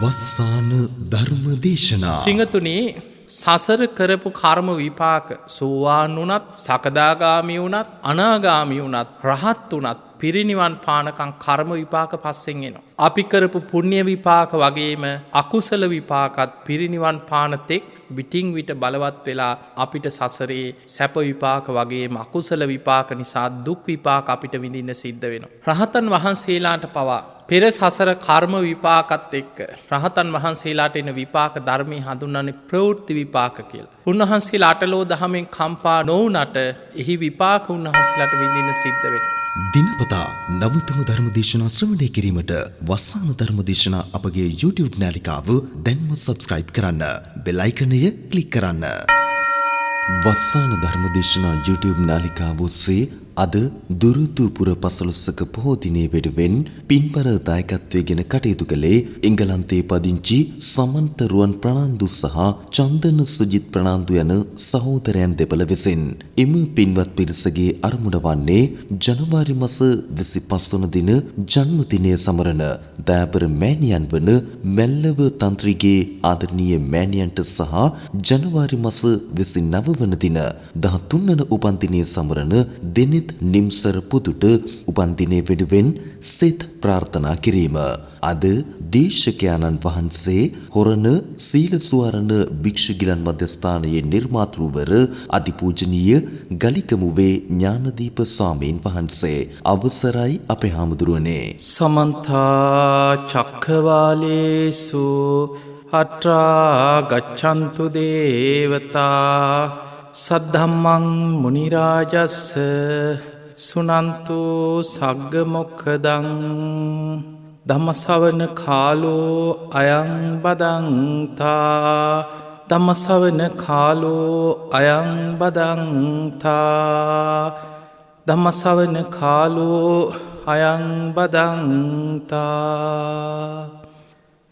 වස්සාන ධර්ම දේශනා පිංගතුනි සසර කරපු කර්ම විපාක සෝවාන් වුණත් සකදාගාමී වුණත් අනාගාමී වුණත් රහත් වුණත් පිරිනිවන් පානකම් කර්ම විපාක පස්සෙන් එනවා. අපි කරපු පුණ්‍ය විපාක වගේම අකුසල විපාකත් පිරිනිවන් පානතෙක් විටින් විට බලවත් වෙලා අපිට සසරේ සැප විපාක වගේම අකුසල විපාක නිසා දුක් විපාක අපිට විඳින්න සිද්ධ වෙනවා. රහතන් වහන්සේලාට පවා පෙර සසර කර්ම විපාකත් එක්ක රහතන් වහන්සේලාට එන විපාක ධර්මය හඳුන්වන්නේ ප්‍රවෘත්ති විපාක කියලා. උන්වහන්සේලා අටලෝ දහමෙන් කම්පා නොවුනට එහි විපාක උන්වහන්සේලාට විඳින්න සිද්ධ වෙනවා. දිනපතා නවතම ධර්ම දේශනා ශ්‍රවණය කිරීමට වස්සාන ධර්ම දේශනා අපගේ YouTube නාලිකාව දැන්ම සබ්ස්ක්‍රයිබ් කරන්න. බෙල් අයිකනය ක්ලික් කරන්න. වස්සාන ධර්ම දේශනා YouTube නාලිකාව ඔස්සේ අද දුරුතුපුර පසළොස්වක පොහෝ දිනේ වෙනුවෙන් පින්බර දායකත්වයෙන් කටයුතු කළේ එංගලන්තයේ පදිංචි සමන්ත රුවන් ප්‍රනාන්දු සහ චන්දන සුජිත් ප්‍රනාන්දු යන සහෝදරයන් දෙපළ විසින්. එම පින්වත් පිරිසගේ අරමුණ වන්නේ ජනවාරි මාස 25 වන දින ජන්මදිනය සමරන දයාබර මෑණියන් වන මැල්ලව තන්ත්‍රීගේ ආදරණීය මෑණියන්ට සහ ජනවාරි මාස 29 වන දින 13 වන උපන්දිනය සමරන දෙනෙත් නිම්සර පුදුට උපන්දිනය වෙනුවෙන් සෙත් ප්‍රාර්ථනා කිරීම. අද දේශකයාණන් වහන්සේ හොරණ සීල සුවරණ භික්ෂුගිලන් මධ්‍යස්ථානයේ නිර්මාතෘවර අතිපූජනීය ගලිකමුවේ ඥානදීප ස්වාමීන් වහන්සේ. අවසරයි අපේ හාමුදුරුවනේ. සමන්තා චක්කවාලේසු අත්‍රා ගච්ඡන්තු දේවතා සද්ධම්මං මුනි රාජස්ස සුනන්තු සග්ග මොක්ඛදං ධම්මසවන කාලෝ අයං බදන්තා ධම්මසවන කාලෝ අයං බදන්තා ධම්මසවන කාලෝ අයං බදන්තා.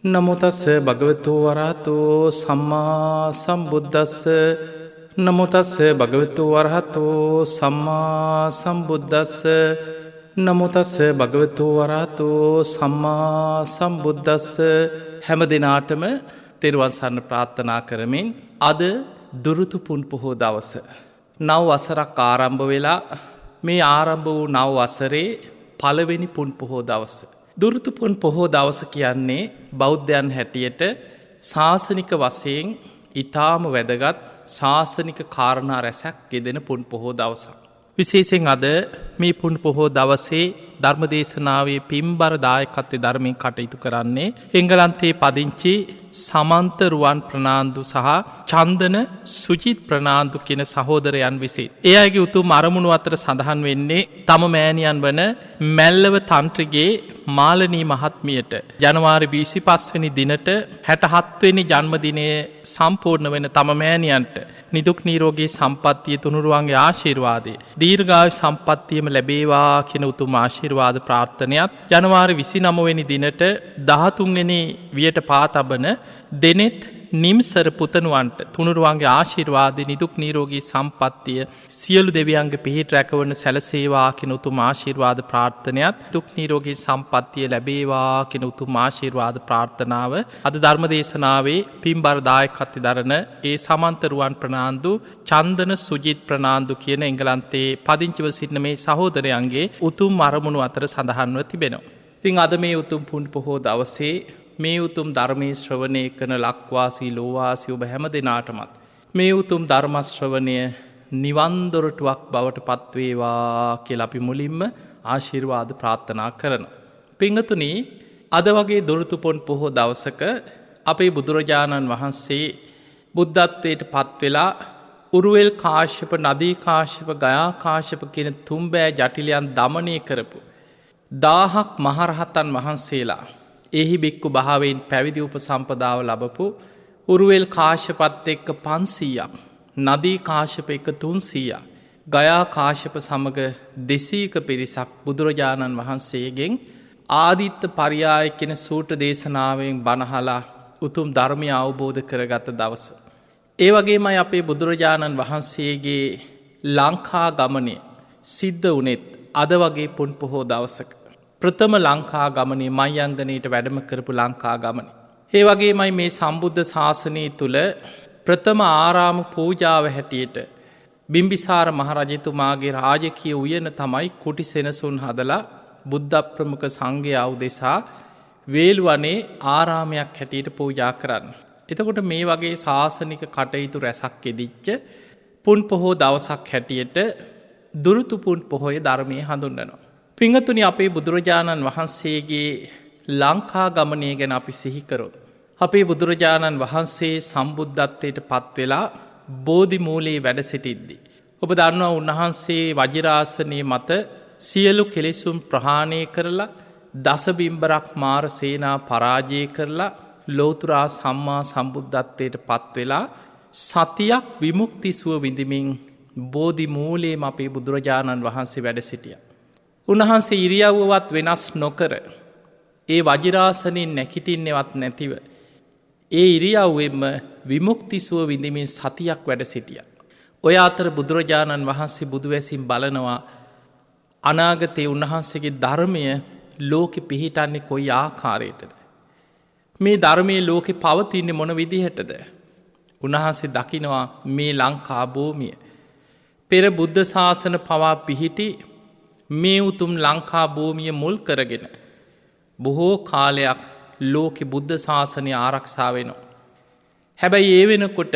නමෝ තස්ස භගවතු වරහතෝ සම්මා සම්බුද්දස්ස නමෝ තස්ස භගවතු වරහතෝ සම්මා සම්බුද්දස්ස නමෝ තස්ස භගවතු වරහතෝ සම්මා සම්බුද්දස්ස. හැම දිනාටම තෙරුවන් සරණ ප්‍රාර්ථනා කරමින් අද දුරුතු පුන් පොහෝ දවස නව වසරක් ආරම්භ වෙලා මේ ආරම්භ වූ නව වසරේ පළවෙනි පුන් පොහෝ දවස. දුරුතු පුන් පොහෝ දවස කියන්නේ බෞද්ධයන් හැටියට ශාසනික වශයෙන් ඊටාම වැදගත් ශාසනික කාරණා රැසක් යෙදෙන පුන් පොහෝ දවසක්. විශේෂයෙන් අද මේ පුන් පොහෝ දවසේ ධර්මදේශනාවේ පින්බර දායකත්වයේ ධර්මයෙන් කටයුතු කරන්නේ එංගලන්තයේ පදිංචි සමන්ත රුවන් ප්‍රනාන්දු සහ චන්දන සුජිත් ප්‍රනාන්දු කියන සහෝදරයන් විසින්. ඒ අයගේ උතුම් අරමුණු අතර සඳහන් වෙන්නේ තම මෑණියන් වන මැල්ලව තන්ත්‍රිගේ මාලනී මහත්මියට ජනවාරි 25 වෙනි දිනට 67 වෙනි ජන්මදිනය සම්පූර්ණ වෙන තම මෑණියන්ට නිදුක් නිරෝගී සම්පන්නිය තුනුරුවන්ගේ ආශිර්වාදය දීර්ඝායු සම්පන්නියම ලැබේවා කියන උතුම් ආශිර්වාද ප්‍රාර්ථනයත් ජනවාරි 29 වෙනි දිනට 13 වෙනි වියට පා තබන දෙනෙත් නිම්සර පුතණුවන්ට තුනුරුවන්ගේ ආශිර්වාද නිදුක් නිරෝගී සම්පන්නිය සියලු දෙවියන්ගේ පිහිට රැකවන සැලසේවා කියන උතුම් ආශිර්වාද ප්‍රාර්ථනයත් දුක් නිරෝගී සම්පන්නිය ලැබේවා කියන උතුම් ආශිර්වාද ප්‍රාර්ථනාව අද ධර්මදේශනාවේ පින්බර දායකත්වයේ දරන ඒ සමන්ත රුවන් ප්‍රනාන්දු චන්දන සුජිත් ප්‍රනාන්දු කියන එංගලන්තයේ පදිංචිව සිටින මේ සහෝදරයන්ගේ උතුම් අරමුණු අතර සඳහන්ව තිබෙනවා. ඉතින් අද මේ උතුම් පුන් පොහෝ දවසේ මේ උතුම් ධර්මයේ ශ්‍රවණය කරන ලක්වාසී ලෝවාසී ඔබ හැම දෙනාටමත් මේ උතුම් ධර්ම ශ්‍රවණය නිවන් දොරටුවක් බවට පත්වේවා කියලා අපි මුලින්ම ආශිර්වාද ප්‍රාර්ථනා කරනවා. පින්වතුනි අද වගේ දුරුතු පුන් පොහෝ දවසක අපේ බුදුරජාණන් වහන්සේ බුද්ධත්වයට පත් වෙලා උරුවෙල් කාශ්‍යප නදී කාශ්‍යප ගයා කාශ්‍යප කියන තුන්බෑ ජටිලයන් දමනය කරපු 1000ක් මහරහතන් වහන්සේලා එහි බික්කු භාවයෙන් පැවිදි උපසම්පදාව ලබපු උරුවෙල් කාශ්‍යපත් එක්ක 500ක් නදී කාශ්‍යප එක්ක 300ක් ගයා කාශ්‍යප සමග 200ක පිරිසක් බුදුරජාණන් වහන්සේගෙන් ආදිත්ත පරියාය කියන සූත්‍ර දේශනාවෙන් බණහලා උතුම් ධර්මය අවබෝධ කරගත දවස. ඒ වගේමයි අපේ බුදුරජාණන් වහන්සේගේ ලංකා ගමනය සිද්ධ වුණෙත් අද වගේ පුන් පොහෝ දවසක. ප්‍රථම ලංකා ගමනේ මයංගනයට වැඩම කරපු ලංකා ගමන. ඒ වගේමයි මේ සම්බුද්ධ ශාසනය තුළ ප්‍රථම ආරාම පූජාව හැටියට බිම්බිසාර මහරජතුමාගේ රාජකීය උයන තමයි කුටි සෙනසුන් හදලා බුද්ධ ප්‍රමුඛ සංඝයා උදෙසා වේළුවනේ ආරාමයක් හැටියට පූජා කරන්න. එතකොට මේ වගේ ශාසනික කටයුතු රැසක් යෙදිච්ච පුන් පොහෝ දවසක් හැටියට දුරුතු පුන් පොහොය ධර්මය හඳුන්වනවා. පිංගතුනි, අපේ බුදුරජාණන් වහන්සේගේ ලංකා ගමනය ගැන අපි සිහිකරොත්. අපේ බුදුරජාණන් වහන්සේ සම්බුද්ධත්වයට පත්වෙලා බෝධි මූලයේ වැඩ සිටිද්දි. ඔබ දන්නවා උන්වහන්සේ වජිරාසනය මත සියලු කෙලෙසුම් ප්‍රහාණය කරලා දසබිම්බරක් මාර සේනා පරාජය කරලා ලෝතුරා සම්මා සම්බුද්ධත්වයට පත්වෙලා සතියක් විමුක්තිසුව විඳමින් බෝධි මූලයේම අපේ බුදුරජාණන් වහන්සේ වැඩ සිටිය. උන්වහන්සේ ඉරියව්වවත් වෙනස් නොකර ඒ වජිරාසනයෙන් නැකිටින්නෙවත් නැතිව ඒ ඉරියව්වෙම විමුක්තිසුව විඳමින් සතියක් වැඩ සිටිය. ඔය අතර බුදුරජාණන් වහන්සේ බුදුවැසින් බලනවා අනාගතයේ උන්වහන්සේගේ ධර්මය ලෝකෙ පිහිටන්නේ කොයි ආකාරයටද. මේ ධර්මය ලෝකෙ පවතින්නේ මොන විදිහටද. උන්වහන්සේ දකිනවා මේ ලංකා භූමිය පෙර බුද්ධ ශාසන පවා පිහිටි මේ උතුම් ලංකා භූමිය මුල් කරගෙන බොහෝ කාලයක් ලෝකෙ බුද්ධ ශාසනය ආරක්ෂා වෙනවා. හැබැයි ඒ වෙනකොට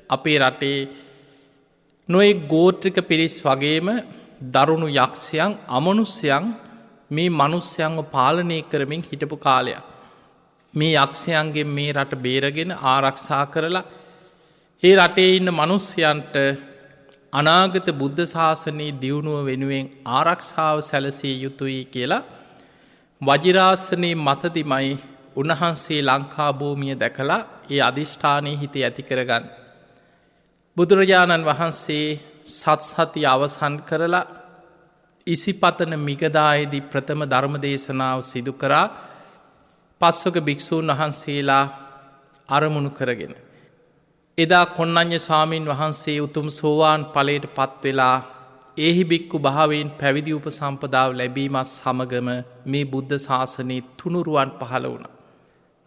අපේ රටේ නොයෙක් ගෝත්‍රික පිරිස් වගේම දරුණු යක්ෂයන් අමනුස්්‍යයන් මේ මනුස්්‍යයන්ව පාලනය කරමින් හිටපු කාලයක්. මේ යක්ෂයන්ගේ මේ රට බේරගෙන ආරක්ෂා කරලා ඒ රටේ ඉන්න මනුස්්‍යයන්ට අනාගත බුද්ධ ශාසනයේ දියුණුව වෙනුවෙන් ආරක්ෂාව සැලසිය යුතුයි කියලා වජිරාසනයේ මතදිමයි උන්වහන්සේ ලංකා භූමිය දැකලා ඒ අධිෂ්ඨානයේ හිත ඇති කරගන්න. බුදුරජාණන් වහන්සේ සත්සති අවසන් කරලා ඉසිපතන මිගදායේදී ප්‍රථම ධර්ම දේශනාව සිදු කරා පස්වක භික්‍ෂූන් වහන්සේලා අරමුණු කරගෙන. එදා කොන්නඤ්ඤ ස්වාමීන් වහන්සේ උතුම් සෝවාන් ඵලයට පත්වෙලා ඒහි බික්කු භාවයෙන් පැවිදි උපසම්පදාව ලැබීමත් සමගම මේ බුද්ධ ශාසනයේ තුනුරුවන් පහළ වුණ.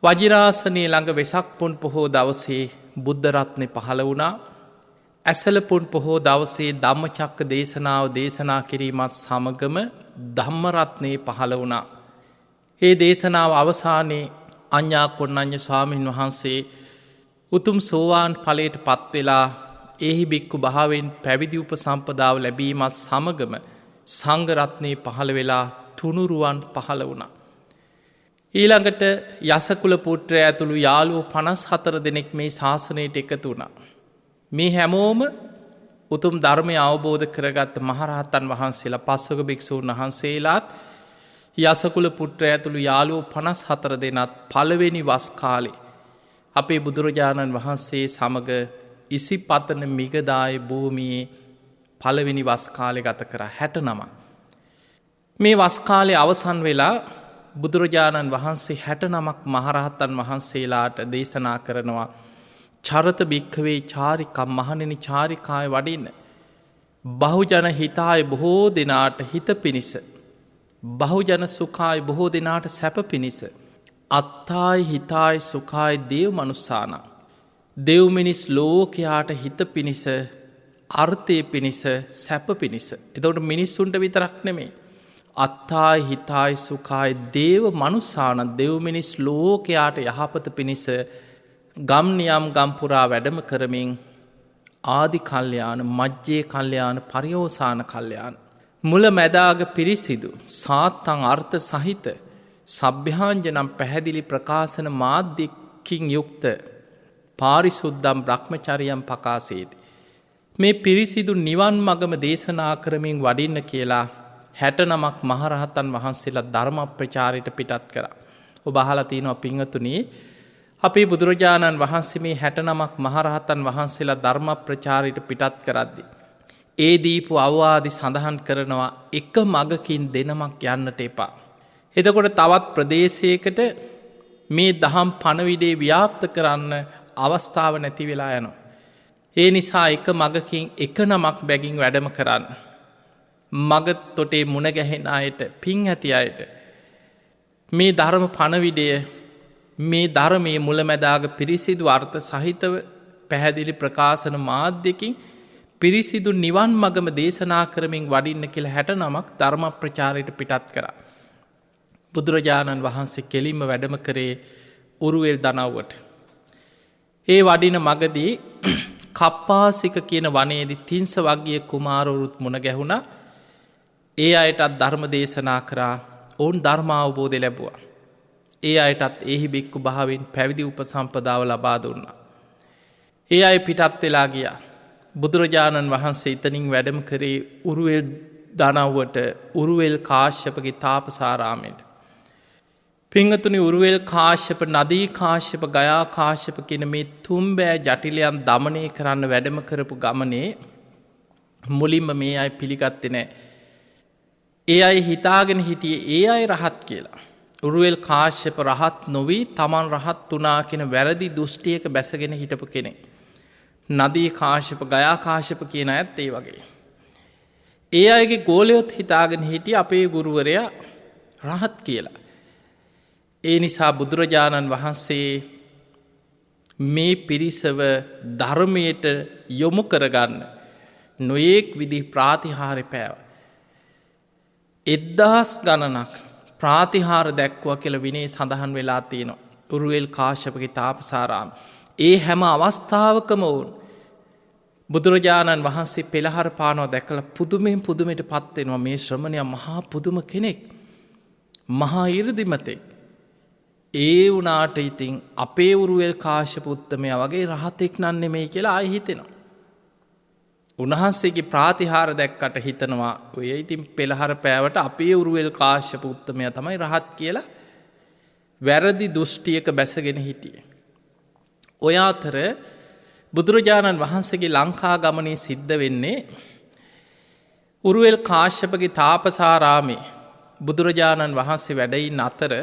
වජිරාසනයේ ළඟ වෙසක් පුන් පොහෝ දවසේ බුද්ධ රත්නය පහළ වුණා. ඇසල පුන් පොහෝ දවසේ ධම්මචක්ක දේශනාව දේශනා කිරීමත් සමගම ධම්මරත්නයේ පහළ වුණා. ඒ දේශනාව අවසානයේ අඤ්ඤා කොන්නඤ්ඤ ස්වාමීන් වහන්සේ උතුම් සෝවාන් ඵලයට පත්වෙලා ඒහි බික්කු භාවෙන් පැවිදි උපසම්පදාව ලැබීමත් සමගම සංඝරත්නයේ පහළ වෙලා තුනුරුවන් පහළ වුණා. ඊළඟට යසකුල පුත්‍රය ඇතුළු යාළුවෝ 54 දෙනෙක් මේ ශාසනයට එකතු වුණා. මේ හැමෝම උතුම් ධර්මය අවබෝධ කරගත් මහරහතන් වහන්සේලා පස්වක භික්ෂූන් වහන්සේලාත් යසකුල පුත්‍රය ඇතුළු යාළුවෝ 54 දෙනත් පළවෙනි වස් කාලේ අපේ බුදුරජාණන් වහන්සේ සමග ඉසිපතන මිගදාය භූමියේ පළවෙනි වස් කාලෙ ගත කර 69. මේ වස් කාලේ අවසන් වෙලා බුදුරජාණන් වහන්සේ 69ක් මහරහතන් වහන්සේලාට දේශනා කරනවා චරත භික්ඛවේ චාරිකම් මහණෙනි චාරිකාය වඩින්න. බහුජන හිතාය බොහෝ දෙනාට හිත පිණිස. බහුජන සුඛාය බොහෝ දෙනාට සැප පිණිස. අත්තායි හිතායි සුඛායි දේව මනුස්සාන. දෙව් මිනිස් ලෝකයාට හිත පිණිස අර්ථය පිණිස සැප පිණිස. එතකොට මිනිස්සුන්ට විතරක් නෙමේ. අත්තායි හිතායි සුඛායි දේව මනුස්සාන දෙව් මිනිස් ලෝකයාට යහපත පිණිස ගම්නියම් ගම්පුරා වැඩම කරමින් ආදි කල්්‍යයාන මජ්්‍යයේ කල්්‍යයාන පරියෝසාන කල්්‍යයාන. මුල මැදාග පිරිසිදු සාත්තං අර්ථ සහිත සභ්‍යාංජනම් පැහැදිලි ප්‍රකාශන මාධ්‍යකින් යුක්ත පාරිසුද්දම් බ්‍රහ්මචරියම් පකාසේති. මේ පිරිසිදු නිවන් මගම දේශනා කරමින් වඩින්න කියලා 69ක් මහරහතන් වහන්සේලා ධර්ම ප්‍රචාරයට පිටත් කරා. ඔබ අහලා තියෙනවා පින්වතුනි අපේ බුදුරජාණන් වහන්සේ මේ 69ක් මහරහතන් වහන්සේලා ධර්ම ප්‍රචාරයට පිටත් කරද්දී ඒ දීපු අවවාදි සඳහන් කරනවා එක මගකින් දෙනමක් යන්නට එපා. එතකොට තවත් ප්‍රදේශයකට මේ දහම් පණවිඩේ ව්‍යාප්ත කරන්න අවස්ථාව නැති වෙලා යනවා. ඒ නිසා එක මගකින් එක නමක් බැගින් වැඩම කරන්න. මග තොටේ මුණ ගැහෙන අයට පින් ඇති අයට මේ ධර්ම පණවිඩය මේ ධර්මයේ මුලැමැදාග පිරිසිදු අර්ථ සහිතව පැහැදිලි ප්‍රකාශන මාධ්‍යකින් පිරිසිදු නිවන් මගම දේශනා කරමින් වඩින්න කියලා 69ක් ධර්ම ප්‍රචාරයට පිටත් කරා. බුදුරජාණන් වහන්සේ කෙලින්ම වැඩම කරේ උරුවෙල් දනව්වට. ඒ වඩින මගදී කප්පාසික කියන වනයේදී තිංස වග්ගිය කුමාරවරුත් මුණ ගැහුණා. ඒ අයටත් ධර්ම දේශනා කරා. ඔවුන් ධර්මාවබෝධය ලැබුවා. ඒ අයටත් එහි බික්කු භාවෙන් පැවිදි උපසම්පදාව ලබා දුන්නා. ඒ අය පිටත් වෙලා ගියා. බුදුරජාණන් වහන්සේ එතනින් වැඩම කරේ උරුවෙල් දනව්වට උරුවෙල් කාශ්‍යපගේ තාපසාරාමයට. පිංගතුනි උරුවෙල් කාශ්‍යප නදී කාශ්‍යප ගයා කාශ්‍යප කියන මේ තුම්බෑ ජටිලයන් දමනය කරන්න වැඩම කරපු ගමනේ මුලින්ම මේ අය පිළිගත්තේ නෑ. ඒ අය හිතාගෙන හිටියේ ඒ අය රහත් කියලා. උරුවෙල් කාශ්‍යප රහත් නොවී තමන් රහත් වනා කෙන වැරදි දෘෂ්ටියක බැසගෙන හිටපු කෙනෙ. නදී කාශ්‍යප ගයා කාශ්‍යප කියන ඇත් ඒ වගේ. ඒ අයගේ ගෝලයොත් හිතාගෙන හිටිය අපේ ගුරුවරයා රහත් කියලා. ඒ නිසා බුදුරජාණන් වහන්සේ මේ පිරිසව ධර්මයට යොමු කරගන්න නොයෙක් විදි ප්‍රාතිහාරය පෑව. 1000 ගණනක් ප්‍රාතිහාර දැක්වා කියල විනේ සඳහන් වෙලා තියෙනවා. උරුවෙල් කාශ්‍යපගේ තාපසාරාම. ඒ හැම අවස්ථාවකම ඔවුන් බුදුරජාණන් වහන්සේ පෙළහර පානව දැකල පුදුමෙන් පුදුමට පත්වෙනවා. මේ ශ්‍රමණය මහා පුදුම කෙනෙක්. මහා ඉරදිමතෙක්. ඒ වනාට ඉතින් අපේ උරුවෙල් කාශ්‍යප උත්තමය වගේ රහතෙක් නන්නේ මේ කියලා අයහිතෙනවා. උන්වහන්සේගේ ප්‍රාතිහාර දැක්කට හිතනවා ඔය ඉතින් පෙළහර පෑවට අපේ උරුවෙල් කාශ්‍යප උත්තමය තමයි රහත් කියලා වැරදි දෘෂ්ටියක බැසගෙන හිටිය. ඔය අතර බුදුරජාණන් වහන්සේගේ ලංකා ගමනේ සිද්ධ වෙන්නේ උරුවෙල් කාශ්‍යපගේ තාපසාරාමේ බුදුරජාණන් වහන්සේ වැඩයින් අතර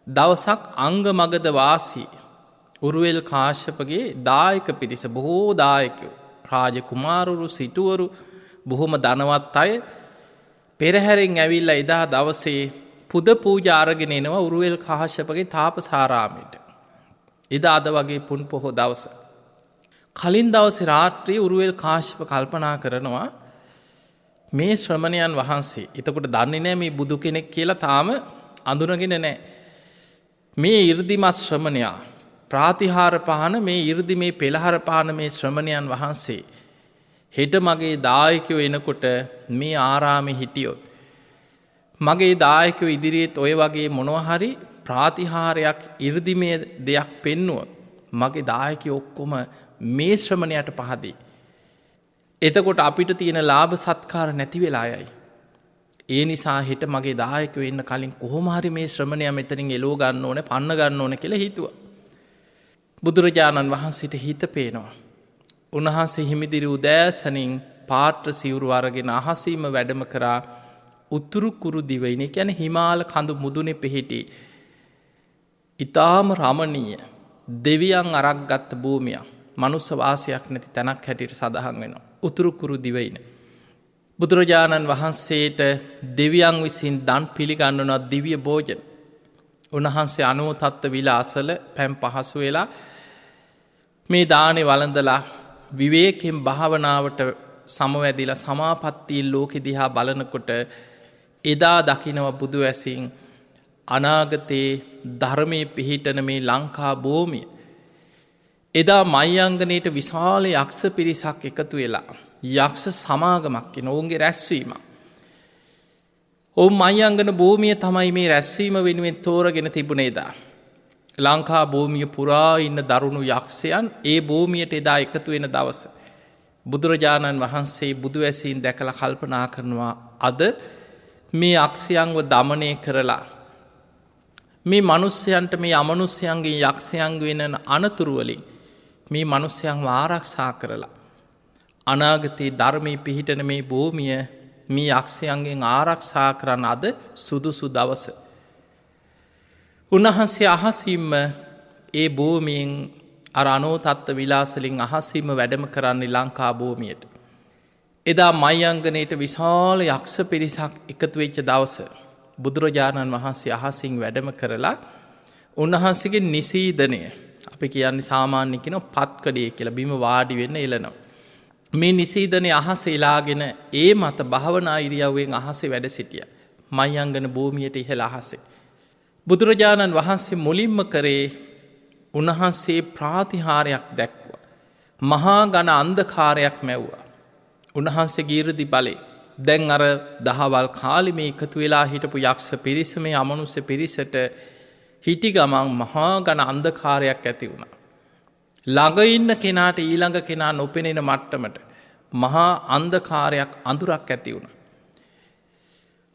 දවසක් අංග මගද වාසී උරුවෙල් කාශ්‍යපගේ දායක පිරිස බොහෝ දායකයෝ රාජ කුමාරුරු සිටුවරු බොහොම ධනවත් අය පෙරහැරෙන් ඇවිල්ල එදා දවසේ පුද පූජාරගෙන එනවා උරුවෙල් කාශ්‍යපගේ තාපසාරාමයට. එදා අද වගේ පුන් පොහෝ දවස. කලින් දවස රාත්‍රී උරුවෙල් කාශ්‍යප කල්පනා කරනවා මේ ශ්‍රමණයන් වහන්සේ එතකොට දන්නේ නෑ මේ බුදු කෙනෙක් කියලා තාම අඳුනගෙන නෑ. මේ ඉර්දිමත් ශ්‍රමණයා ප්‍රාතිහාර පහන මේ ඉර්දි මේ පෙළහර පාන මේ ශ්‍රමණයන් වහන්සේ හෙට මගේ දායකයෝ එනකොට මේ ආරාමෙ හිටියොත්. මගේ දායකයෝ ඉදිරියේත් ඔය වගේ මොනවහරි ප්‍රාතිහාරයක් ඉර්දිමය දෙයක් පෙන්නුවොත් මගේ දායකය ඔක්කොම මේ ශ්‍රමණයට පහදී. එතකොට අපිට තියෙන ලාභ සත්කාර නැති වෙලායයි. ඒ නිසා හිට මගේ දායකව එන්න කලින් කොහොමහරි මේ ශ්‍රමණය මෙතනින් එලෝ ගන්න ඕන පන්න ගන්න ඕන කියලා හිතුව. බුදුරජාණන් වහන්සේට හිත පේනවා. උන්වහන්සේ හිමිදිරි උදෑසනින් පාත්‍ර සිවුරු අරගෙන අහසීම වැඩම කරා උතුරු කුරු දිවයින ගැන හිමාල කඳු මුදුනෙ පිහිටි. ඉතාම රමණීය දෙවියන් අරක් ගත්ත භූමියක් මනුස්ස වාසයක් නැති තැනක් හැටියට සඳහන් වෙනවා. උතුරු කුරු දිවයින. බුදුරජාණන් වහන්සේට දෙවියන් විසින් දන් පිළිගන්නනොත් දිවිය භෝජන. උන්වහන්සේ අනුවතත්ත විලාසල පැම් පහසු වෙලා මේ දානෙ වළඳලා විවේකෙන් භාවනාවට සමවැදිලා සමාපත්තිීල් ලෝකෙ දිහා බලනකොට එදා දකිනව බුදු ඇසින් අනාගතයේ ධර්මය පිහිටන මේ ලංකා භූමිය. එදා මයිංගනයට විශාල යක්ෂ පිරිසක් එකතු වෙලා. යක්ෂ සමාගමක් කියෙන ඔවුන්ගේ රැස්වීම. ඔවු මයිංගන භූමිය තමයි මේ රැස්වීම වෙනුවෙන් තෝරගෙන තිබුණේදා. ලංකා භූමිය පුරා ඉන්න දරුණු යක්ෂයන් ඒ භූමියට එදා එකතු වෙන දවස. බුදුරජාණන් වහන්සේ බුදු ඇසින් දැකළ කල්පනා කරනවා අද මේ අක්ෂයන්ව දමනය කරලා. මේ මනුස්්‍යයන්ට මේ අමනුස්්‍යයන්ගේ යක්ෂයන් වෙන අනතුරුවලින් මේ මනුස්්‍යයන් ආරක්ෂා කරලා. අනාගතයේ ධර්මය පිහිටන මේ භූමිය මේ යක්ෂයන්ගෙන් ආරක්ෂා කරන්න අද සුදුසු දවස. උන්වහන්සේ අහසිම්ම ඒ භූමියෙන් අනෝතත්ව විලාසලින් අහසිම වැඩම කරන්නේ ලංකා භූමියට. එදා මයිංගනයට විශාල යක්ෂ පිරිසක් එකතු වෙච්ච දවස බුදුරජාණන් වහන්සේ අහසින් වැඩම කරලා උන්වහන්සේගේ නිසීදනය අපි කියන්නේ සාමාන්‍ය කියන පත්කඩිය කියලා බිම වාඩි වෙන්න එළනවා. මේ නිසීදනය අහස එලාගෙන ඒ මත භාවනා ඉරියව්වෙන් අහසේ වැඩ සිටිය. මහියංගන භූමියට ඉහළ අහසේ. බුදුරජාණන් වහන්සේ මුලින්ම කරේ උන්වහන්සේ ප්‍රාතිහාරයක් දැක්වා. මහා ගණ අන්ධකාරයක් මැව්වා. උන්වහන්සේ ගීරදි බලේ දැන් අර දහවල් කාලෙ මේ එකතු වෙලා හිටපු යක්ෂ පිරිස මේ අමනුස්ස පිරිසට හිටි ගමන් මහා ගණ අන්ධකාරයක් ඇති වුණා. ළඟ ඉන්න කෙනාට ඊළඟ කෙනා නොපෙනෙන මට්ටමට මහා අන්ධකාරයක් අඳුරක් ඇති වුණ.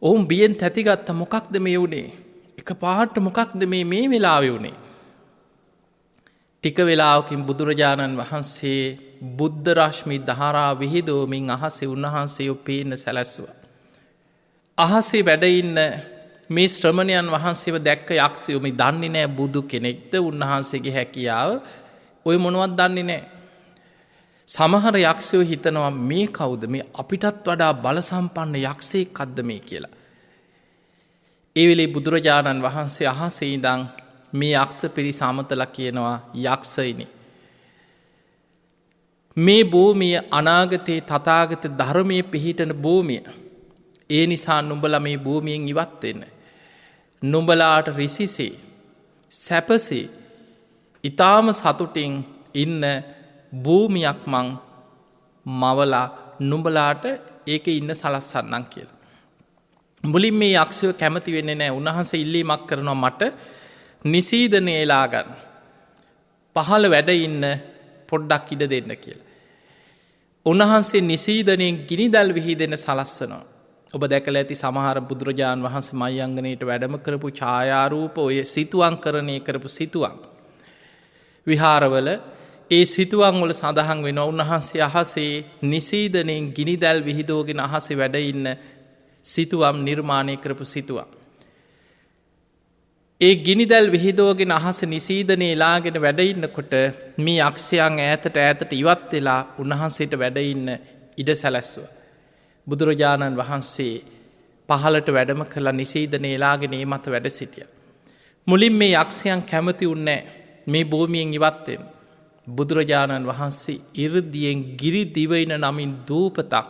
ඔවුන් බියෙන් තැතිගත්ත මොකක්ද මේ වුණේ එක පාට මොකක්ද මේ වෙලාවෙ වුණේ. ටික වෙලාවකින් බුදුරජාණන් වහන්සේ බුද්ධ රශ්මි දහරා විහිදෝමින් අහසේ උන්වහන්සේෝ පේන්න සැලැස්සුව. අහසේ වැඩඉන්න මේ ශ්‍රමණයන් වහන්සේව දැක්ක යක්ෂයෝමි දන්නේ නෑ බුදු කෙනෙක්ද උන්වහන්සේගේ හැකියාව ඔය මොනුවත් දන්නේ නෑ. සමහර යක්ෂයෝ හිතනවා මේ කවුද මේ අපිටත් වඩා බලසම්පන්න යක්ෂයෙක් කද්ද මේ කියලා. ඒ වෙලේ බුදුරජාණන් වහන්සේ අහසේ ඉඳන් මේ යක්ෂ පිරිස අමතලා කියනවා යක්ෂයිනි. මේ භූමිය අනාගතයේ තථාගත ධර්මයේ පිහිටන භූමිය. ඒ නිසා නුඹලා මේ භූමියෙන් ඉවත් වෙන්න. නුඹලාට රිසිසේ සැපසේ ඊටාම සතුටින් ඉන්න භූමියක් මං මවලා නුඹලාට ඒක ඉන්න සලස්සන්නම් කියලා. මුලින් මේ යක්ෂයෝ කැමති වෙන්නේ නැහැ. උන්වහන්සේ ඉල්ලීමක් කරනවා මට නිසීදනය එලා ගන්න. පහළ වැඩ ඉන්න පොඩ්ඩක් ඉඩ දෙන්න කියලා. උන්වහන්සේ නිසීදනයෙන් ගිනිදැල් විහිදෙන සලස්සනවා. ඔබ දැකලා ඇති සමහර බුදුරජාණන් වහන්සේ මහියංගනයට වැඩම කරපු ඡායාරූප ඔය සිතුවම් කරණය කරපු සිතුවම්. විහාරවල ඒ සිතුවම් වල සඳහන් වෙනවා උන්වහන්සේ අහසේ නිසීදනයෙන් ගිනිදැල් විහිදෝගෙන අහසේ වැඩ ඉන්න සිතුවම් නිර්මාණය කරපු සිතුවම්. ඒ ගිනිදැල් විහිදෝගෙන අහස නිසීදනය එලාගෙන වැඩඉන්නකොට මේ යක්ෂයන් ඈතට ඉවත් වෙලා උන්වහන්සේට වැඩඉන්න ඉඩ සැලැස්ව. බුදුරජාණන් වහන්සේ පහලට වැඩම කළා නිසීදනය එලාගෙන ඒ මත වැඩ සිටිය. මුලින් මේ යක්ෂයන් කැමති උන්නේ මේ භූමියෙන් ඉවත්වෙන්. බුදුරජාණන් වහන්සේ ඉරදියෙන් ගිරි දිවයින නමින් දූපතක්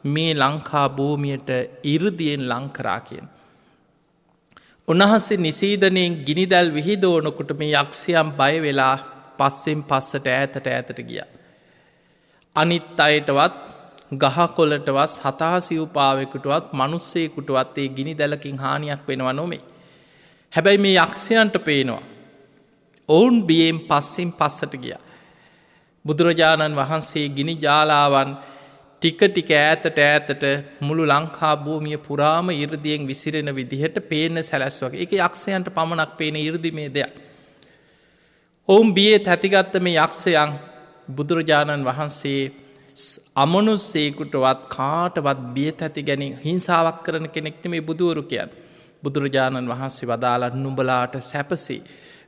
මේ ලංකා භූමියට ඉරදියෙන් ලංකරා කියෙන්. උන්වහන්සේ නිසීදනයෙන් ගිනිදැල් විහිදෝනකොට මේ යක්ෂයන් බය වෙලා පස්සෙන් පස්සට ඈතට ගිය. අනිත් අයටවත් ගහකොලටවත් සතාසිව්පාවෙකුටවත් මනුස්සයකුටවත් ඒ ගිනි දැලකින් හානියක් වෙනව නොමේ. හැබැයි මේ යක්ෂයන්ට පේනවා. ඔවුන් බියෙන් පස්සෙන් පස්සට ගිය. බුදුරජාණන් වහන්සේ ගිනි ජාලාවන් ටික ඈතට මුළු ලංකා භූමිය පුරාම ඉර්දියෙන් විසිරෙන විදිහට පේන සැලැස් වගේ. එක යක්ෂයන්ට පමණක් පේන ඉර්දිමේ දෙයක්. ඔවුන් බියේ තැතිගත්ත මේ යක්ෂයන් බුදුරජාණන් වහන්සේ අමනුස්සේකුටවත් කාටවත් බිය තැති ගැනින් හිංසාවක් කරන කෙනෙක්ට මේ බුදුවරු කියන්. බුදුරජාණන් වහන්සේ වදාලා නුඹලාට සැපසේ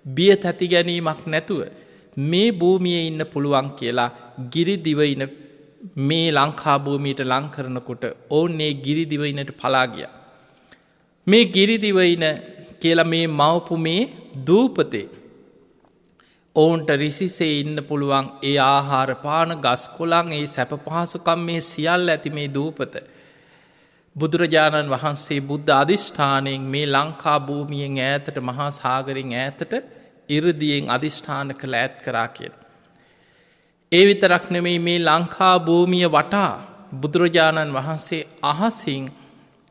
බිය තැති ගැනීමක් නැතුව මේ භූමියේ ඉන්න පුළුවන් කියලා ගිරි දිවයින මේ ලංකා භූමියට ලංකරනකොට ඔවුන්නේ ගිරිදිවයිනට පලාගිය. මේ ගිරිදිවයින කියලා මේ මවපු මේ දූපතේ ඔවුන්ට රිසිසේ ඉන්න පුළුවන් ඒ ආහාර පාන ගස් කොළන් ඒ සැප පහසුකම් මේ සියල්ල ඇති මේ දූපත. බුදුරජාණන් වහන්සේ බුද්ධ අධිෂ්ඨානයෙන් මේ ලංකා භූමියෙන් ඈතට මහා සාගරින් ඈතට ඉරදියෙන් අධිෂ්ඨාන කළ ඇත් කරා කියන. ඒ විතරක් නෙමෙයි මේ ලංකා භූමිය වටා බුදුරජාණන් වහන්සේ අහසින්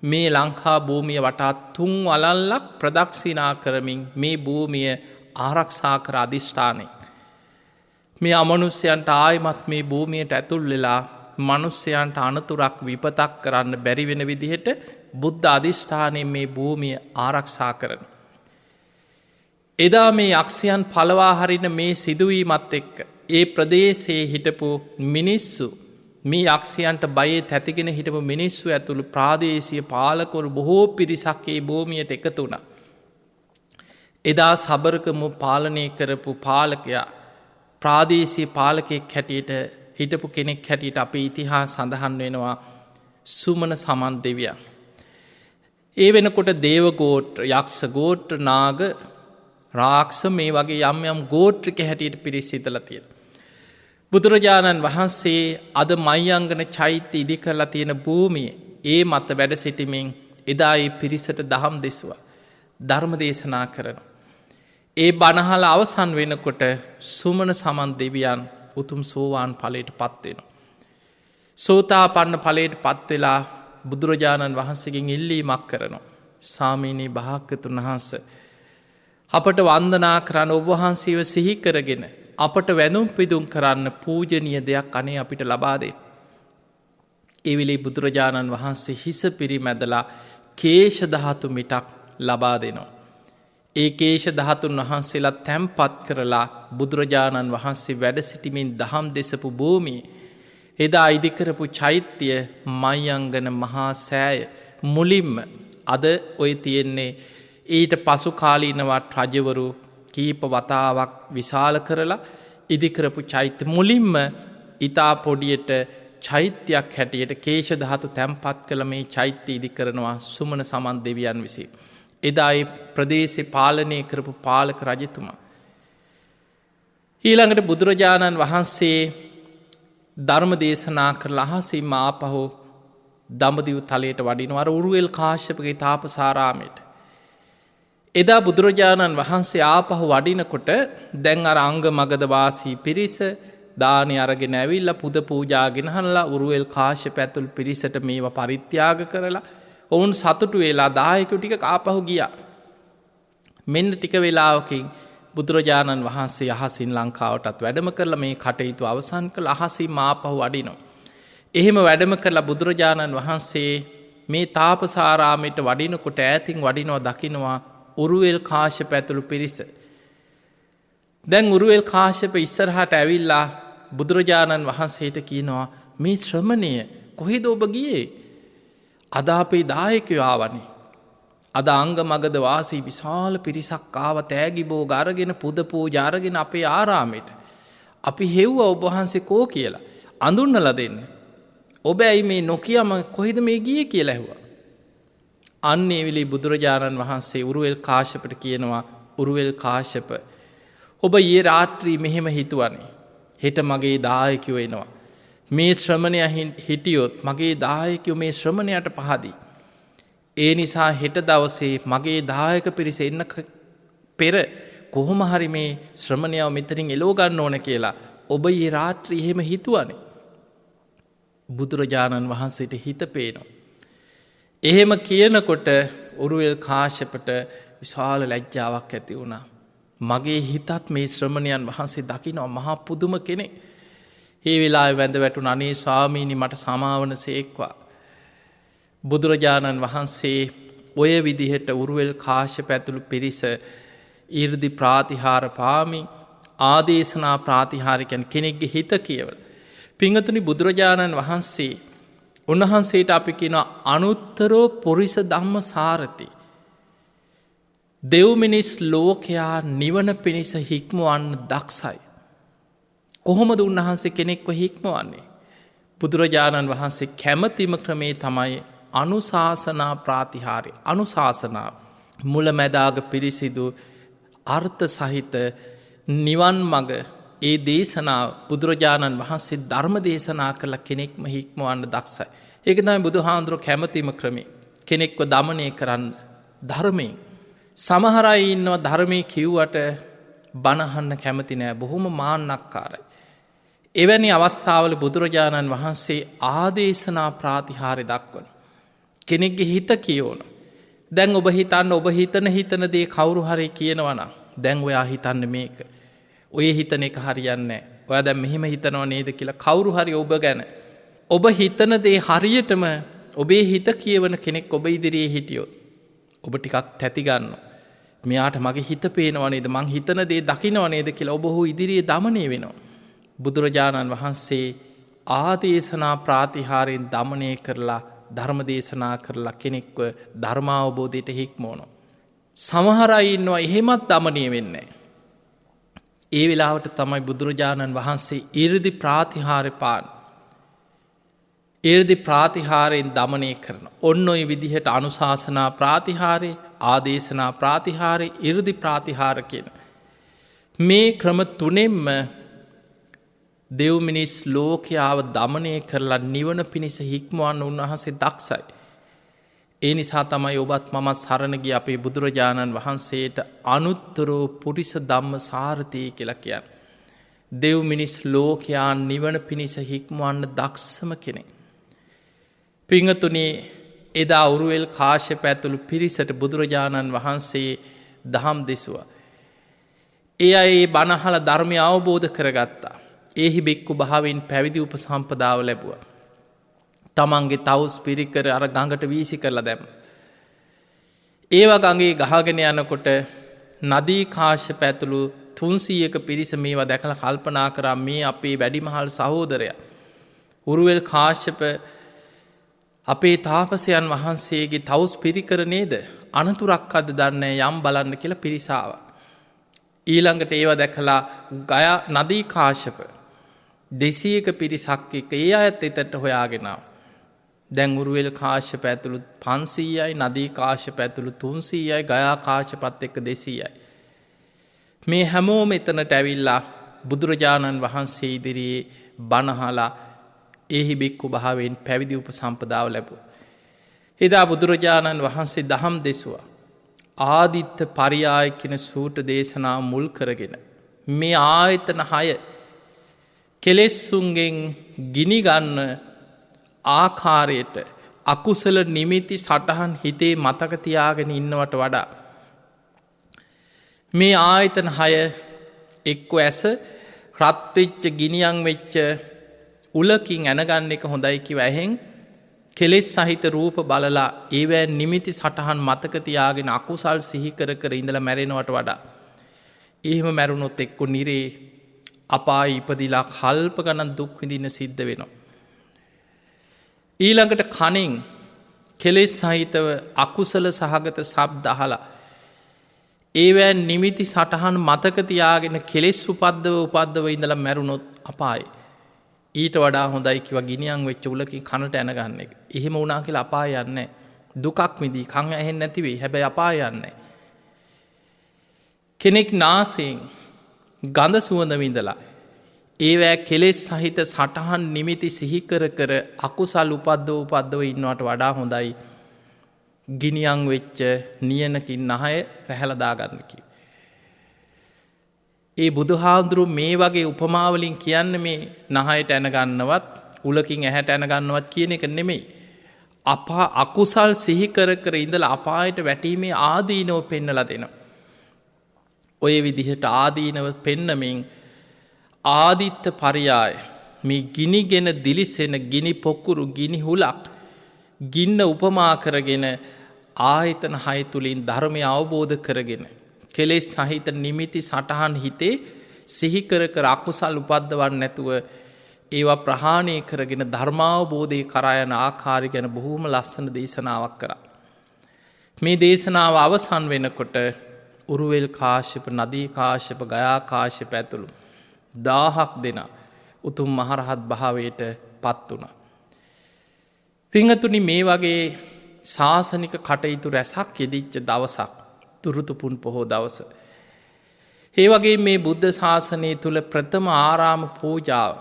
මේ ලංකා භූමිය වටා තුන් වලල්ලක් ප්‍රදක්ෂිනා කරමින් මේ භූමිය ආරක්ෂා කර අධිෂ්ඨානය. මේ අමනුස්්‍යයන්ට ආයමත් මේ භූමියට ඇතුල් වෙලා මනුස්්‍යයන්ට අනතුරක් විපතක් කරන්න බැරිවෙන විදිහට බුද්ධ අධිෂ්ඨානයෙන් මේ භූමිය ආරක්ෂා කරන. එදා මේ යක්ෂයන් පලවා හරින මේ සිදුවීමත් එක්ක ඒ ප්‍රදේශයේ හිටපු මිනිස්සු මේ යක්ෂයන්ට බයේ තැතිගෙන හිටපු මිනිස්සු ඇතුළු ප්‍රාදේශීය පාලකොරු බොහෝ පිරිසක් ඒ භූමියට එකතු වුණා. එදා සබරකම පාලනය කරපු පාලකයා ප්‍රාදේශීය පාලකෙක් හැටියට හිටපු කෙනෙක් හැටියට අපේ ඉතිහාස සඳහන් වෙනවා සුමන සමන් දෙවියන්. ඒ වෙනකොට දේවගෝත්‍ර යක්ෂ ගෝත්‍ර නාග රාක්ෂ මේ වගේ යම් යම් ගෝත්‍රික හැටියට පිරිස් හිතලා තියෙන. බුදුරජාණන් වහන්සේ අද මයංගන චෛත්‍ය ඉදි කරලා තියෙන භූමිය ඒ මත වැඩ සිටිමින් එදා ඒ පිරිසට දහම් දෙසුවා. ධර්ම දේශනා කරන. ඒ බණහල අවසන් වෙනකොට සුමන සමන් දෙවියන් උතුම් සෝවාන් ඵලයට පත්වෙන. සෝතාපන්න ඵලයට පත්වෙලා බුදුරජාණන් වහන්සේගෙන් ඉල්ලීමක් කරනවා. ස්වාමීනී භාග්‍යවතුන් වහන්සේ අපට වන්දනා කරන්න ඔබවහන්සේව සිහි කරගෙන අපට වැඳුම් පිදුම් කරන්න පූජනීය දෙයක් අනේ අපිට ලබා දෙන්න. ඒ වෙලේ බුදුරජාණන් වහන්සේ හිස පිරිමැදලා කේශ ධාතු මිටක් ලබා දෙනවා. ඒ කේශ ධාතුන් වහන්සේලා තැන්පත් කරලා බුදුරජාණන් වහන්සේ වැඩ සිටිමින් දහම් දෙසපු භූමියේ එදා ඉදිකරපු චෛත්‍යය මයංගන මහා සෑය මුලින්ම අද ඔය තියෙන්නේ ඊට පසු කාලීනවත් රජවරු කීප වතාවක් විශාල කරලා ඉදිකරපු චෛත්‍ය මුලින්ම ඉතා පොඩියට චෛත්‍යයක් හැටියට කේශ ධාතු තැන්පත් කළ මේ චෛත්‍ය ඉදි කරනවා සුමන සමන් දෙවියන් විසින්. එදා ඒ ප්‍රදේශේ පාලනය කරපු පාලක රජතුමා. ඊළඟට බුදුරජාණන් වහන්සේ ධර්ම දේශනා කරලා අහසින්ම ආපහු දඹදිව් තලයට වඩිනවා උරුවෙල් කාශ්‍යපගේ තාපසාරාමයට. එදා බුදුරජාණන් වහන්සේ ආපහු වඩිනකොට දැන් අර අංග මගද වාසී පිරිස දානය අරගෙන ඇවිල්ලා පුද පූජාගෙන හන්ලා උරුවෙල් කාශ්‍යප ඇතුළු පිරිසට මේවා පරිත්‍යාග කරලා ඔවුන් සතුටු වෙලා දායකයෝ ටික ආපහු ගියා. මෙන්න ටික වෙලාවකින් බුදුරජාණන් වහන්සේ අහසින් ලංකාවටත් වැඩම කරලා මේ කටයුතු අවසන් කළ අහසින් ආපහු වඩිනවා. එහෙම වැඩම කරලා බුදුරජාණන් වහන්සේ මේ තාපසාරාමයට වඩිනකොට ඈතින් වඩිනවා දකිනවා උරුවෙල් කාශ්‍යප ඇතුළු පිරිස. දැන් උරුවෙල් කාශ්‍යප ඉස්සරහට ඇවිල්ලා බුදුරජාණන් වහන්සේට කියනවා මේ ශ්‍රමණය කොහෙද ඔබ ගියේ? අද අපේ දායකයෝ ආවනේ. අද අංග මගද වාසී විශාල පිරිසක් ආව තෑගි බෝග අරගෙන පුද පූජා අරගෙන අපේ ආරාමයට. අපි හෙව්වා ඔබ වහන්සේ කෝ කියලා. අඳුන්නලා දෙන්න. ඔබ ඇයි මේ නොකියම කොහෙද මේ ගියේ කියලා ඇහුවා. අන්න ඒ වෙලේ බුදුරජාණන් වහන්සේ උරුවෙල් කාශ්‍යපට කියනවා උරුවෙල් කාශ්‍යප ඔබ ඊයේ රාත්‍රී මෙහෙම හිතුවනේ. හෙට මගේ දායකයෝ එනවා. මේ ශ්‍රමණය හිටියොත් මගේ දායකයෝ මේ ශ්‍රමණයට පහදී. ඒ නිසා හෙට දවසේ මගේ දායක පිරිස එන්න පෙර කොහොම හරි මේ ශ්‍රමණයාව මෙතනින් එලෝ ගන්න ඕන කියලා ඔබ ඊයේ රාත්‍රී එහෙම හිතුවනේ. බුදුරජාණන් වහන්සේට හිත පේනවා. එහෙම කියනකොට උරුවෙල් කාශ්‍යපට විශාල ලැජ්ජාවක් ඇති වුණා. මගේ හිතත් මේ ශ්‍රමණයන් වහන්සේ දකිනවා මහා පුදුම කෙනෙක්. ඒ වෙලාවේ වැඳ වැටුණ අනේ ස්වාමීනි මට සමාවන සේක්වා. බුදුරජාණන් වහන්සේ ඔය විදිහට උරුවෙල් කාශ්‍යප ඇතුළු පිරිස 이르දි ප්‍රාතිහාර පාමි ආදේශනා ප්‍රාතිහාරිකයන් කෙනෙක්ගේ හිත කියවල. පිංගතුනි බුදුරජාණන් වහන්සේ උන්වහන්සේට අපි කියනවා අනුත්තරෝ පුරිස ධම්ම සාරති. දෙව් මිනිස් ලෝකයා නිවන පිණිස හික්මවන්න දක්ෂයි. කොහොමද උන්වහන්සේ කෙනෙක්ව හික්මවන්නේ? බුදුරජාණන් වහන්සේ කැමතිම ක්‍රමේ තමයි අනුශාසනා ප්‍රාතිහාරය. අනුශාසනා මුලැමැදාග පිරිසිදු අර්ථ සහිත නිවන් මග ඒ දේශනා බුදුරජාණන් වහන්සේ ධර්ම දේශනා කළ කෙනෙක්ම හික්මවන්න දක්ෂයි. ඒක තමයි බුදුහාඳුර කැමතිම ක්‍රමේ. කෙනෙක්ව දමනය කරන්න ධර්මයෙන්. සමහර අය ඉන්නවා ධර්මයේ කිව්වට බනහන්න කැමති නෑ බොහොම මාන්නක්කාරයි. එවැනි අවස්ථාවල බුදුරජාණන් වහන්සේ ආදේශනා ප්‍රාතිහාරය දක්වන. කෙනෙක්ගේ හිත කියෝන. දැන් ඔබ හිතන්න ඔබ හිතන දේ කවුරු හරි කියනවනම් දැන් ඔයා හිතන්න මේක. ඔය හිතන එක හරියන්නේ ඔයා දැන් මෙහෙම හිතනව නේද කියලා කවුරු හරි ඔබ ගැන. ඔබ හිතන දේ හරියටම ඔබේ හිත කියවන කෙනෙක් ඔබ ඉදිරියේ හිටියොත්. ඔබ ටිකක් තැතිගන්න. මෙයාට මගේ හිත පේනවනේද මං හිතන දේ දකිනවනේද කියලා ඔබ හෝ ඉදිරියේ දමනය වෙනවා. බුදුරජාණන් වහන්සේ ආදේශනා ප්‍රාතිහාරයෙන් දමනය කරලා ධර්ම දේශනා කරලා කෙනෙක්ව ධර්මාවබෝධයට හික්මෝනවා. සමහර අය ඉන්නවා එහෙමත් දමනය වෙන්නේ. ඒ වෙලාවට තමයි බුදුරජාණන් වහන්සේ 이르දි ප්‍රාතිහාරය පාන. 이르දි ප්‍රාතිහාරයෙන් දමනය කරන. ඔන්න ඔය විදිහට අනුශාසනා ප්‍රාතිහාරය ආදේශනා ප්‍රාතිහාරය ඉරදි ප්‍රාතිහාර කියන. මේ ක්‍රම තුනෙන්ම දෙව් මිනිස් ලෝකයාව දමනය කරලා නිවන පිණිස හික්මුවන්න උන්වහන්සේ දක්ෂයි. ඒ නිසා තමයි ඔබත් මමත් සරණගිය අපේ බුදුරජාණන් වහන්සේට අනුත්තරෝ පුරිස ධම්ම සාරථී කියලා කියන්න. දෙව් මිනිස් ලෝකයා නිවන පිණිස හික්මුවන්න දක්ෂම කෙනෙ. පිංහතුනේ එදා උරුවෙල් කාශ්‍යප ඇතුළු පිරිසට බුදුරජාණන් වහන්සේ දහම් දෙසුවා. ඒ අය ඒ බණහල ධර්මය අවබෝධ කරගත්තා. ඒහි බෙක්කු භාවෙන් පැවිදි උප සම්පදාව ලැබුව. තමන්ගේ තවස් පිරිකර අර ගඟට වීසි කරලා දැම. ඒවා ගඟේ ගහගෙන යනකොට නදී කාශ්‍යප ඇතුළු 300ක පිරිස මේවා දැකළ කල්පනා කරා මේ අපේ වැඩිමහල් සහෝදරය. උරුවෙල් කාශ්‍යප අපේ තාපසයන් වහන්සේගේ තවස් පිරිකර නේද අනතුරක් අද දන්න යම් බලන්න කියලා පිරිසාව. ඊළඟට ඒවා දැකලා ගය නදී කාශ්‍යප 200ක පිරිසක් එක ඒ අයත් එතට හොයාගෙනාව. දැන් උරුවෙල් කාශ්‍යප ඇතුළු 500යි නදී කාශ්‍යප ඇතුළු 300යි ගයා කාශ්‍යපත් එක්ක 200යි. මේ හැමෝම එතනට ඇවිල්ලා බුදුරජාණන් වහන්සේ ඉදිරියේ බණහලා එහි බික්කු භාවෙන් පැවිදි උප සම්පදාව ලැබුව. එදා බුදුරජාණන් වහන්සේ දහම් දෙසුවා. ආදිත්ත පරියාය කියන සූට දේශනා මුල් කරගෙන. මේ ආයතන 6 කෙලෙස්සුන්ගෙන් ගිනිගන්න ආකාරයට අකුසල නිමිති සටහන් හිතේ මතකතියාගෙන ඉන්නවට වඩා. මේ ආයතන 6 එක්කො ඇස රත්වෙච්ච ගිනියන් වෙච්ච උලකින් ඇනගන්න එක හොඳයි කිව ඇහෙන් කෙලෙස් සහිත රූප බලලා ඒවැ නිමිති සටහන් මතකතියාගෙන අකුසල් සිහිකර කර ඉඳල මැරෙනවට වඩා. එහෙම මැරුණොත් එක්කො නිරේ අපා ඉපදිලා කල්ප ගණන් දුක් විඳින්න සිද්ධ වෙනවා. ඊළඟට කණෙන් කෙලෙස් සහිතව අකුසල සහගත සබ්ද අහලා ඒවැ නිමිති සටහන් මතකතියාගෙන කෙලෙස් උපද්දව ඉඳලා මැරුණොත් අපායි. ඊට වඩා හොඳයි කිව ගිනියන් වෙච්ච උලකින් කනට ඇනගන්න එක. එහෙම වුණා කියලා අපාය යන්නේ. දුකක් විඳී කන් ඇහෙන්නේ නැති වෙයි. හැබැයි අපාය යන්නේ. කෙනෙක් නාසයෙන් ගඳ සුවඳ විඳලා ඒවැ කෙලෙස් සහිත සටහන් නිමිති සිහිකර කර අකුසල් උපද්දව ඉන්නවට වඩා හොඳයි ගිනියන් වෙච්ච නියනකින් නහය රැහැලදාගන්නකි. ඒ බුදුහාමුදුරු මේ වගේ උපමාවලින් කියන්න මේ නහයට ඇනගන්නවත් උලකින් ඇහැට ඇනගන්නවත් කියන එක නෙමෙයි. අපා අකුසල් සිහිකර කර ඉඳල අපායට වැටීමේ ආදීනව පෙන්නල දෙනවා. ඔය විදිහට ආදීනව පෙන්නමින් ආදිත්ත පරියාය මේ ගිනිගෙන දිලිසෙන ගිනි පොක්කුරු ගිනි හුලක් ගින්න උපමා කරගෙන ආයතන 6 තුළින් ධර්මය අවබෝධ කරගෙන කෙලෙස් සහිත නිමිති සටහන් හිතේ සිහිකර කර අකුසල් උපද්දවන්න නැතුව ඒවා ප්‍රහාණය කරගෙන ධර්මාවබෝධය කරායන ආකාරය ගැන බොහෝම ලස්සන දේශනාවක් කරා. මේ දේශනාව අවසන් වෙනකොට උරුවෙල් කාශ්‍යප නදී කාශ්‍යප ගයා කාශ්‍යප ඇතුළු 1000ක් දෙනා උතුම් මහරහත් භාවයට පත් වුණා. පිංහතුනි මේ වගේ ශාසනික කටයුතු රැසක් යෙදිච්ච දවසක් තුරුතුපුන් පොහෝ දවස. ඒ වගේ මේ බුද්ධ ශාසනය තුළ ප්‍රථම ආරාම පූජාව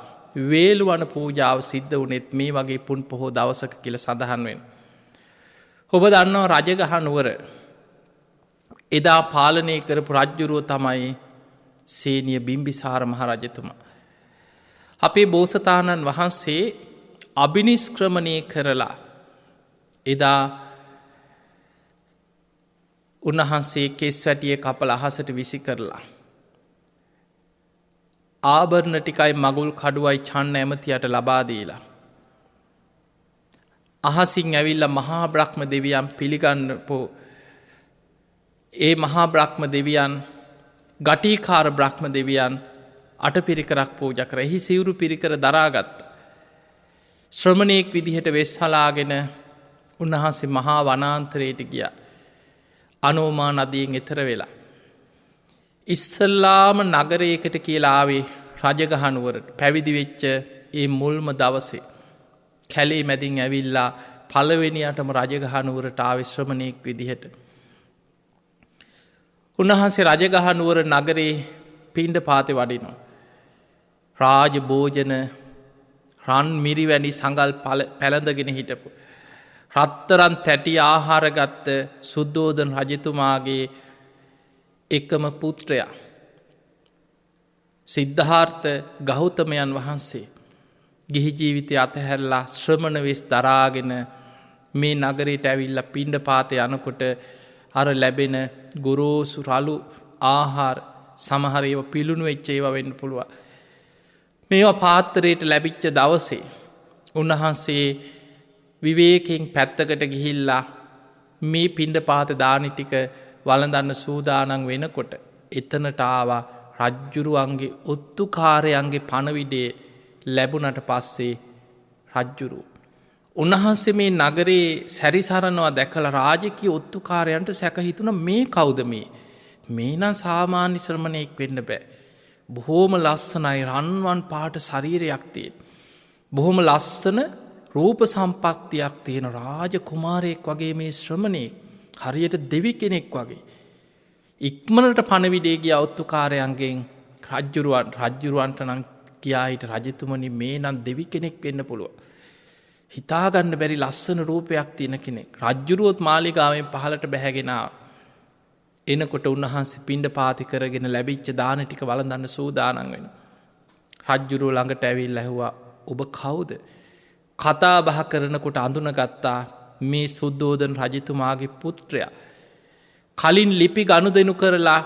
වේළුවන පූජාව සිද්ධ වනෙත් මේ වගේ පුන් පොහෝ දවසක කියල සඳහන් වෙන. ඔබ දන්නවා රජගහනුවර එදා පාලනය කරපු රජ්ජුරුව තමයි සේනිය බිම්බිසාර මහරජතුම. අපේ බෝසතාණන් වහන්සේ අභිනිස්ක්‍රමණය කරලා එදා උන්වහන්සේ කෙස් වැටිය කපල අහසට විසි කරලා. ආභරණ ටිකයි මගුල් කඩුවයි චන්න ඇමතියට ලබාදීලා. අහසින් ඇවිල්ල මහා බ්‍රහ්ම දෙවියන් පිළිගන්නපු ඒ මහා බ්‍රහ්ම දෙවියන් ගටීකාර බ්‍රහ්ම දෙවියන් අට පිරිකරක් පූජ කර එහි සිවුරු පිරිකර දරාගත්ත. ශ්‍රමණයෙක් විදිහට වෙස්හලාගෙන උන්වහන්සේ මහා වනාන්තරයට ගිය. අනෝමා නදියෙන් එතර වෙලා. ඉස්සල්ලාම නගරයකට කියලාවේ රජගහනුවරට පැවිදිවෙච්ච ඒ මුල්ම දවසේ. කැලේ මැදින් ඇවිල්ලා පළවෙනියටම රජගහනුවරට ආවිශ්‍රමණයෙක් විදිහට. උන්වහන්සේ රජගහනුවර නගරේ පිණ්ඩ පාතෙ වඩිනවා. රාජ භෝජන රන් මිරිවැනි සඟල් පැළඳගෙන හිටපු. රත්තරන් තැටි ආහාරගත්ත සුද්දෝදන රජතුමාගේ එකම පුත්‍රයා. සිද්ධාර්ථ ගෞතමයන් වහන්සේ ගිහි ජීවිතය අතහැරලා ශ්‍රමණ වෙස් දරාගෙන මේ නගරයට ඇවිල්ල පිණ්ඩ පාතය යනකොට අර ලැබෙන ගොරෝසු රලු ආහාර සමහරව පිළුණු වෙච්ච ඒවා වෙන්න පුළුව. මේවා පාත්තරයට ලැබිච්ච දවසේ උන්වහන්සේ විවේකෙන් පැත්තකට ගිහිල්ලා මේ පිණ්ඩ පාත දානි ටික වළඳන්න සූදානන් වෙනකොට එතනට ආවා රජ්ජුරුවන්ගේ ඔත්තුකාරයන්ගේ පණවිඩේ ලැබුණට පස්සේ රජ්ජුරු. උන්වහන්සේ මේ නගරේ සැරිසරනවා දැකල රාජකී ඔත්තුකාරයන්ට සැකහිතුන මේ කෞද මේ නම් සාමාන්‍ය ශ්‍රමණයෙක් වෙන්න බෑ. බොහෝම ලස්සනයි රන්වන් පාට ශරීරයක් තියෙන්. බොහොම ලස්සන රූප සම්පත්තියක් තියෙන රාජ කුමාරයෙක් වගේ මේ ශ්‍රමණේ හරියට දෙවි කෙනෙක් වගේ. ඉක්මනට පණවිඩේගිය ඔත්තුකාරයන්ගෙන් රජ්ජුරුවන්ට නම් කියාහිට රජතුමනි මේ නම් දෙවි කෙනෙක් වෙන්න පුළුව. හිතාගන්න බැරි ලස්සන රූපයක් තියෙන කෙනෙක් රජ්ජුරුවොත් මාලිගාවෙන් පහලට බැහැගෙනාව. එනකොට උන්වහන්සේ පිණ්ඩ පාති කරගෙන ලැබිච්ච දාන ටික වළඳන්න සූදානන් වෙන. රජ්ජුරුව ළඟට ඇවිල් ඇහුවා ඔබ කවුද. කතා බහ කරනකොට අඳුන ගත්තා මේ සුද්දෝදන රජතුමාගේ පුත්‍රයා. කලින් ලිපි ගණු දෙනු කරලා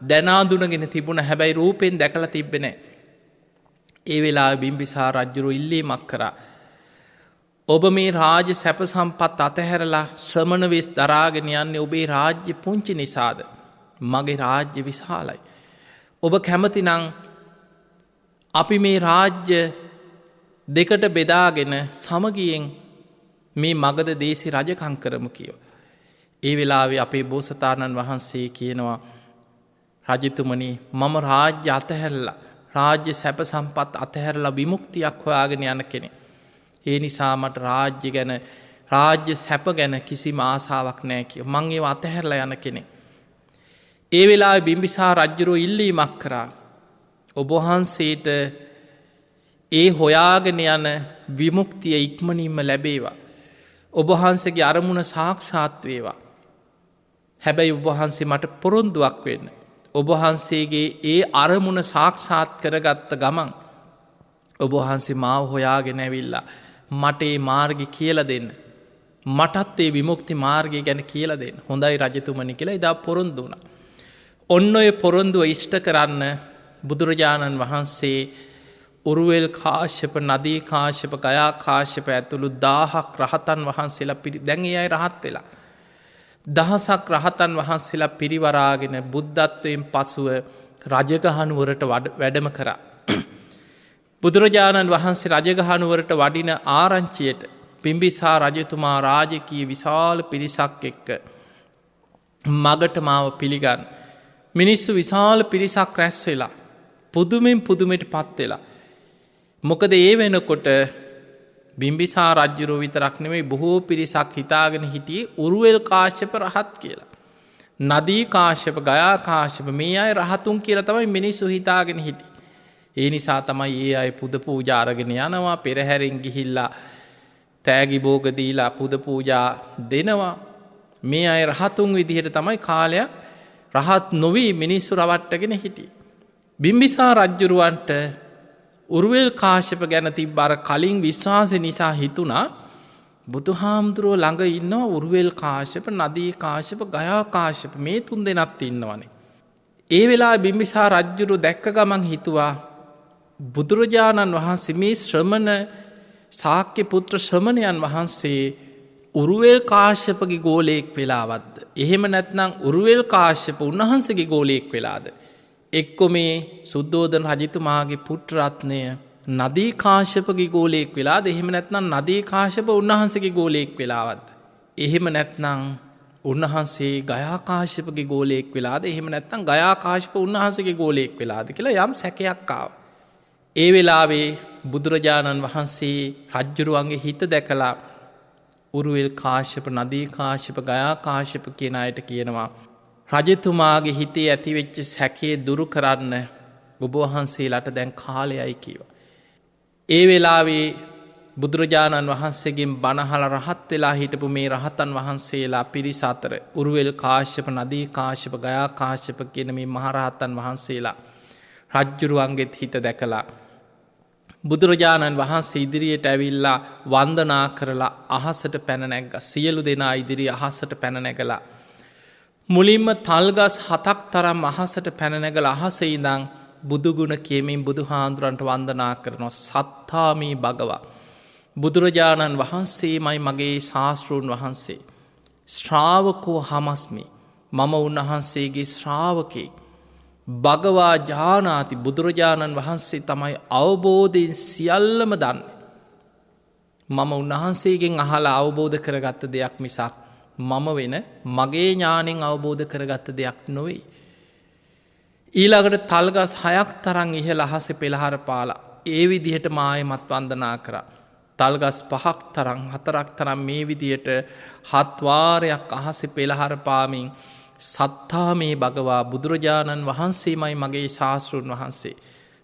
දැනාදුනගෙන තිබුණ හැබැයි රූපෙන් දැකල තිබෙන. ඒ වෙලා බිම්බිසා රජ්ජුරු ඉල්ලීමක් කරා. ඔබ මේ රාජ සැප සම්පත් අතහැරලා ශ්‍රමණ වෙස් දරාගෙන යන්නේ ඔබේ රාජ්‍ය පුංචි නිසාද. මගේ රාජ්‍ය විශාලයි. ඔබ කැමතිනං අපි මේ රාජ්‍ය දෙකට බෙදාගෙන සමගියෙන් මේ මගද දේශි රජකං කරමු කියෝ. ඒ වෙලාවේ අපේ බෝසතාණන් වහන්සේ කියනවා රජතුමනි මම රාජ්‍ය අතහැරලා රාජ්‍ය සැප සම්පත් අතහැරලා විමුක්තියක් හොයාගෙන යන කෙනෙ. ඒ නිසා මට රාජ්‍ය ගැන රාජ්‍ය සැප ගැන කිසිම ආසාාවක් නෑ කිය මං ඒ අතහැරලා යන කෙනෙ. ඒ වෙලා බිම්බිසා රජ්ජුරෝ ඉල්ලීමක් කරා. ඔබහන්සේට ඒ හොයාගෙන යන විමුක්තිය ඉක්මනින්ම ලැබේවා. ඔබහන්සගේ අරමුණ සාක්ෂාත් වේවා. හැබැයි ඔබහන්සේ මට පොරොන්දුවක් වෙන්න. ඔබහන්සේගේ ඒ අරමුණ සාක්ෂාත් කරගත්ත ගමන් ඔබහන්සේ මාව හොයාගෙන ඇවිල්ලා මට ඒ මාර්ග කියල දෙන්න. මටත් ඒ විමුක්ති මාර්ගය ගැන කියල දෙන්න. හොඳයි රජතුමනි කියලා එදා පොරොන්දුන. ඔන්න ඔය පොරොන්දුව ඉෂ්ට කරන්න බුදුරජාණන් වහන්සේ උරුවෙල් කාශ්‍යප නදී කාශ්‍යප ගයා කාශ්‍යප ඇතුළු 1000ක් රහතන් වහන්සේලා දැන්ගේ අයි රහත් වෙලා. දහසක් රහතන් වහන්සේලා පිරිවරාගෙන බුද්ධත්වයෙන් පසුව රජගහනුවරට වැඩම කරා. බුදුරජාණන් වහන්සේ රජගහනුවරට වඩින ආරංචියට පිම්බිසා රජතුමා රාජකී විශාල පිරිසක් එක්ක මගට මාව පිළිගන්න. මිනිස්සු විශාල පිරිසක් රැස් වෙලා පුදුමෙන් පුදුමට පත් වෙලා. මොකද ඒ වෙනකොට බිම්බිසා රජ්ජුරුව විතරක් නෙමෙයි බොහෝ පිරිසක් හිතාගෙන හිටියේ උරුවෙල් කාශ්‍යප රහත් කියලා. නදී කාශ්‍යප ගයා කාශ්‍යප මේ අය රහතුන් කියලා තමයි මිනිස්සු හිතාගෙන හිටි. ඒ නිසා තමයි ඒ අය පුද පූජාරගෙන යනවා පෙරහැරෙන් ගිහිල්ලා තෑගි බෝගදීලා පුද පූජා දෙනවා. මේ අය රහතුන් විදිහට තමයි කාලයක් රහත් නොවී මිනිස්සු රවට්ටගෙන හිටි. බිම්බිසා රජ්ජුරුවන්ට උරුවෙල් කාශ්‍යප ගැන තිබ්බර කලින් විශ්වාස නිසා හිතුනා බුදුහාමුදුරුව ළඟ ඉන්නවා උරුවෙල් කාශ්‍යප නදී කාශ්‍යප ගයා කාශ්‍යප මේ තුන් දෙනත් ඉන්නවනේ. ඒ වෙලා බිම්බිසා රජ්ජුරු දැක්ක ගමන් හිතුවා බුදුරජාණන් වහන්සේ මේ ශ්‍රමණ ශාක්‍ය පුත්‍ර ශ්‍රමණයන් වහන්සේ උරුවෙල් කාශ්‍යපගේ ගෝලයෙක් වෙලාවත්ද. එහෙම නැත්නම් උරුවෙල් කාශ්‍යප උන්වහන්සගේ ගෝලයෙක් වෙලාද. එක්කො මේ සුද්දෝදන රජතුමාගේ පුට්‍රත්නය නදී කාශ්‍යපගේ ගෝලයෙක් වෙලා එහෙම නැත්නම් නදී කාශ්‍යප උන්වහන්සගේ ගෝලයෙක් වෙලාවද. එහෙම නැත්නම් උන්වහන්සේ ගයාකාශ්‍යපගේ ගෝලයෙක් වෙලාද එහෙම නැත්නම් ගයාකාශ්‍යප උන්වහන්සගේ ගෝලයෙක් වෙලාද කියලා යම් සැකයක්කාව. ඒ වෙලාවේ බුදුරජාණන් වහන්සේ රජ්ජුරුවන්ගේ හිත දැකලා උරුවෙල් කාශ්‍යප නදී කාශ්‍යප ගයාකාශ්‍යප කියන අයට කියනවා රජතුමාගේ හිතේ ඇතිවෙච්ච සැකේ දුරු කරන්න ඔබවහන්සේලාට දැන් කාලයයි කීව. ඒ වෙලාවේ බුදුරජාණන් වහන්සේගෙන් බණහල රහත් වෙලා හිටපු මේ රහතන් වහන්සේලා පිරිස අතර උරුවෙල් කාශ්‍යප නදී කාශ්‍යප ගයා කාශ්‍යප කියන මේ මහරහතන් වහන්සේලා රජ්ජුරුවන්ගෙත් හිත දැකලා බුදුරජාණන් වහන්සේ ඉදිරියට ඇවිල්ලා වන්දනා කරලා අහසට පැන නැග්ග. සියලු දෙනා ඉදිරි අහසට පැන නැගලා මුලින්ම තල්ගස් 7ක් තරම් අහසට පැන නැගලා අහසේ ඉඳන් බුදුගුණ කියමින් බුදුහාඳුරන්ට වන්දනා කරනවා. සත්තාමී භගවා බුදුරජාණන් වහන්සේමයි මගේ ශාස්තෘන් වහන්සේ. ශ්‍රාවකෝ හමස්මි මම උන්වහන්සේගේ ශ්‍රාවකේ. භගවා ජානාති බුදුරජාණන් වහන්සේ තමයි අවබෝධයෙන් සියල්ලම දන්න. මම උන්වහන්සේගෙන් අහලා අවබෝධ කරගත්ත දෙයක් මිසක් මම වෙන මගේ ඥානෙන් අවබෝධ කරගත්ත දෙයක් නොවෙයි. ඊළඟට තල්ගස් 6ක් තරන් ඉහළ අහස පෙළහර පාලා ඒ විදිහට මායමත් වන්දනා කරා. තල්ගස් 5ක් තරම් 4ක් තරම් මේ විදියට 7 වාරයක් අහස පෙළහර පාමින් සත්තා මේ භගවා බුදුරජාණන් වහන්සේමයි මගේ ශාස්තෘන් වහන්සේ.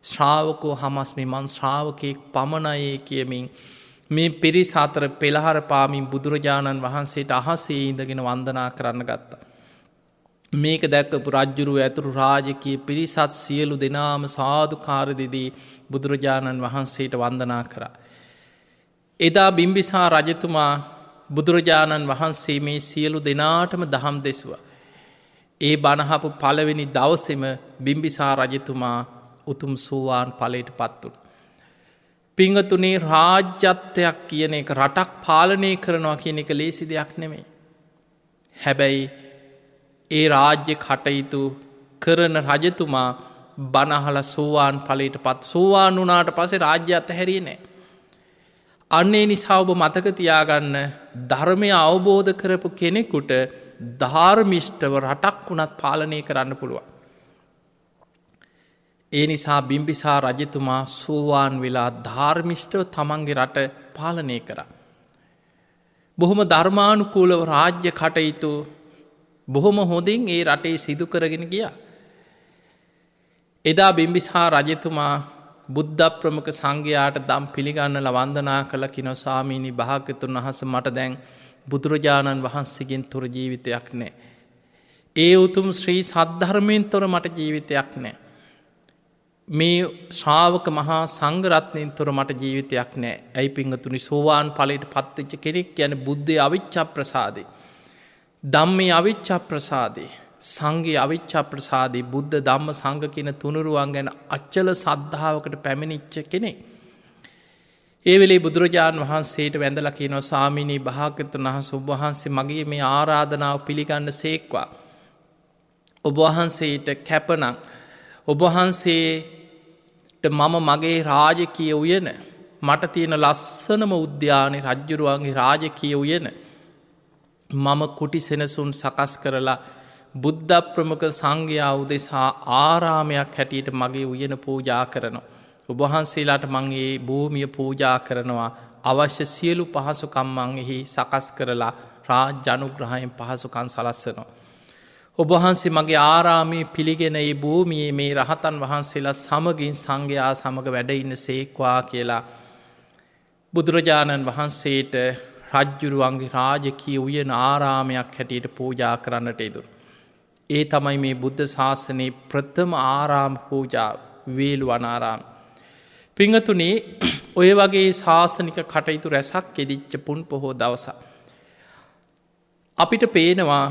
ශ්‍රාවකෝ හමස්මි මන් ශ්‍රාවකයෙක් පමණයේ කියමින් මේ පිරිස අතර පෙළහර පාමින් බුදුරජාණන් වහන්සේට අහසේ ඉඳගෙන වන්දනා කරන්න ගත්තා. මේක දැක්කපු රජ්ජුරුව ඇතුරු රාජකීය පිරිසත් සියලු දෙනාම සාදුකාර දෙදී බුදුරජාණන් වහන්සේට වන්දනා කරා. එදා බිම්බිසාර රජතුමා බුදුරජාණන් වහන්සේ මේ සියලු දෙනාටම දහම් දෙසුවා. ඒ බණහපු පළවෙනි දවසෙම බිම්බිසාර රජතුමා උතුම් සෝවාන් ඵලයට පත් වුණා. පිංගතුනේ රාජ්‍යත්වයක් කියන එක රටක් පාලනය කරනවා කියන එක ලේසි දෙයක් නෙමෙයි. හැබැයි ඒ රාජ්‍ය කටයුතු කරන රජතුමා බණහල සෝවාන් ඵලයට පත් සෝවාන් වුණාට පස්සේ රාජ්‍ය අතහැරියේ නැහැ. අන්නේ නිසා ඔබ මතක තියාගන්න ධර්මය අවබෝධ කරපු කෙනෙකුට ධාර්මිෂ්ඨව රටක් වුණත් පාලනය කරන්න පුළුවන්. ඒ නිසා බිම්බිසාර රජතුමා සෝවාන් වෙලා ධාර්මිෂ්ඨව තමන්ගේ රට පාලනය කරා. බොහොම ධර්මානුකූලව රාජ්‍ය කටයුතු බොහොම හොඳින් ඒ රටේ සිදු කරගෙන ගියා. එදා බිම්බිසාර රජතුමා බුද්ධ ප්‍රමුඛ සංඝයාට දම් පිළිගන්නලා වන්දනා කළ කිනෝ ස්වාමීනි භාග්‍යවතුන් වහන්සේ මට දැන් බුදුරජාණන් වහන්සේගෙන් තොර ජීවිතයක් නැහැ. ඒ උතුම් ශ්‍රී සද්ධර්මයෙන් තොර මට ජීවිතයක් නැහැ. මේ ශ්‍රාවක මහා සංඝරත්නයෙන් තොර මට ජීවිතයක් නැහැ. ඇයි පිංගතුනි සෝවාන් ඵලයට පත්වෙච්ච කෙනෙක් කියන්නේ බුද්ධේ අවිච්ඡා ප්‍රසාදේ. ධම්මේ අවිච්ඡා ප්‍රසාදේ. සංඝේ අවිච්ඡා ප්‍රසාදේ බුද්ධ ධම්ම සංඝ කියන තුනුරුවන් ගැන අචල සද්ධාවකට පැමිණිච්ච කෙනෙක්. ඒ වෙලේ බුදුරජාණන් වහන්සේට වැඳලා කියනවා ස්වාමීනි භාග්‍යවතුන් වහන්සේ ඔබ වහන්සේ මගේ මේ ආරාධනාව පිළිගන්න සේක්වා. ඔබ වහන්සේට කැපනම් ඔබ වහන්සේට මම මගේ රාජකීය උයන මට තියෙන ලස්සනම උද්‍යානයේ රජ්ජුරුවන්ගේ රාජකීය උයන මම කුටි සෙනසුන් සකස් කරලා බුද්ධ ප්‍රමුඛ සංඝයා උදෙසා ආරාමයක් හැටියට මගේ උයන පූජා කරනවා. ඔබ වහන්සේලාට මං ඒ භූමිය පූජා කරනවා. අවශ්‍ය සියලු පහසුකම් මං එහි සකස් කරලා රාජ්‍ය අනුග්‍රහයෙන් පහසුකම් සලස්සනවා. ඔබ වහන්සේ මගේ ආරාමයේ පිළිගෙන ඒ භූමියේ මේ රහතන් වහන්සේලා සමගින් සංඝයා සමග වැඩ ඉන්න සේක්වා කියලා බුදුරජාණන් වහන්සේට රජ්ජුරුවන්ගේ රාජකීය උයන ආරාමයක් හැටියට පූජා කරන්නට යෙදුණා. ඒ තමයි මේ බුද්ධ ශාසනයේ ප්‍රථම ආරාම පූජාව වේළුවනාරාම. පිංගතුනේ ඔය වගේ ශාසනික කටයුතු රැසක් යෙදිච්ච පුන් පොහෝ දවසක්. අපිට පේනවා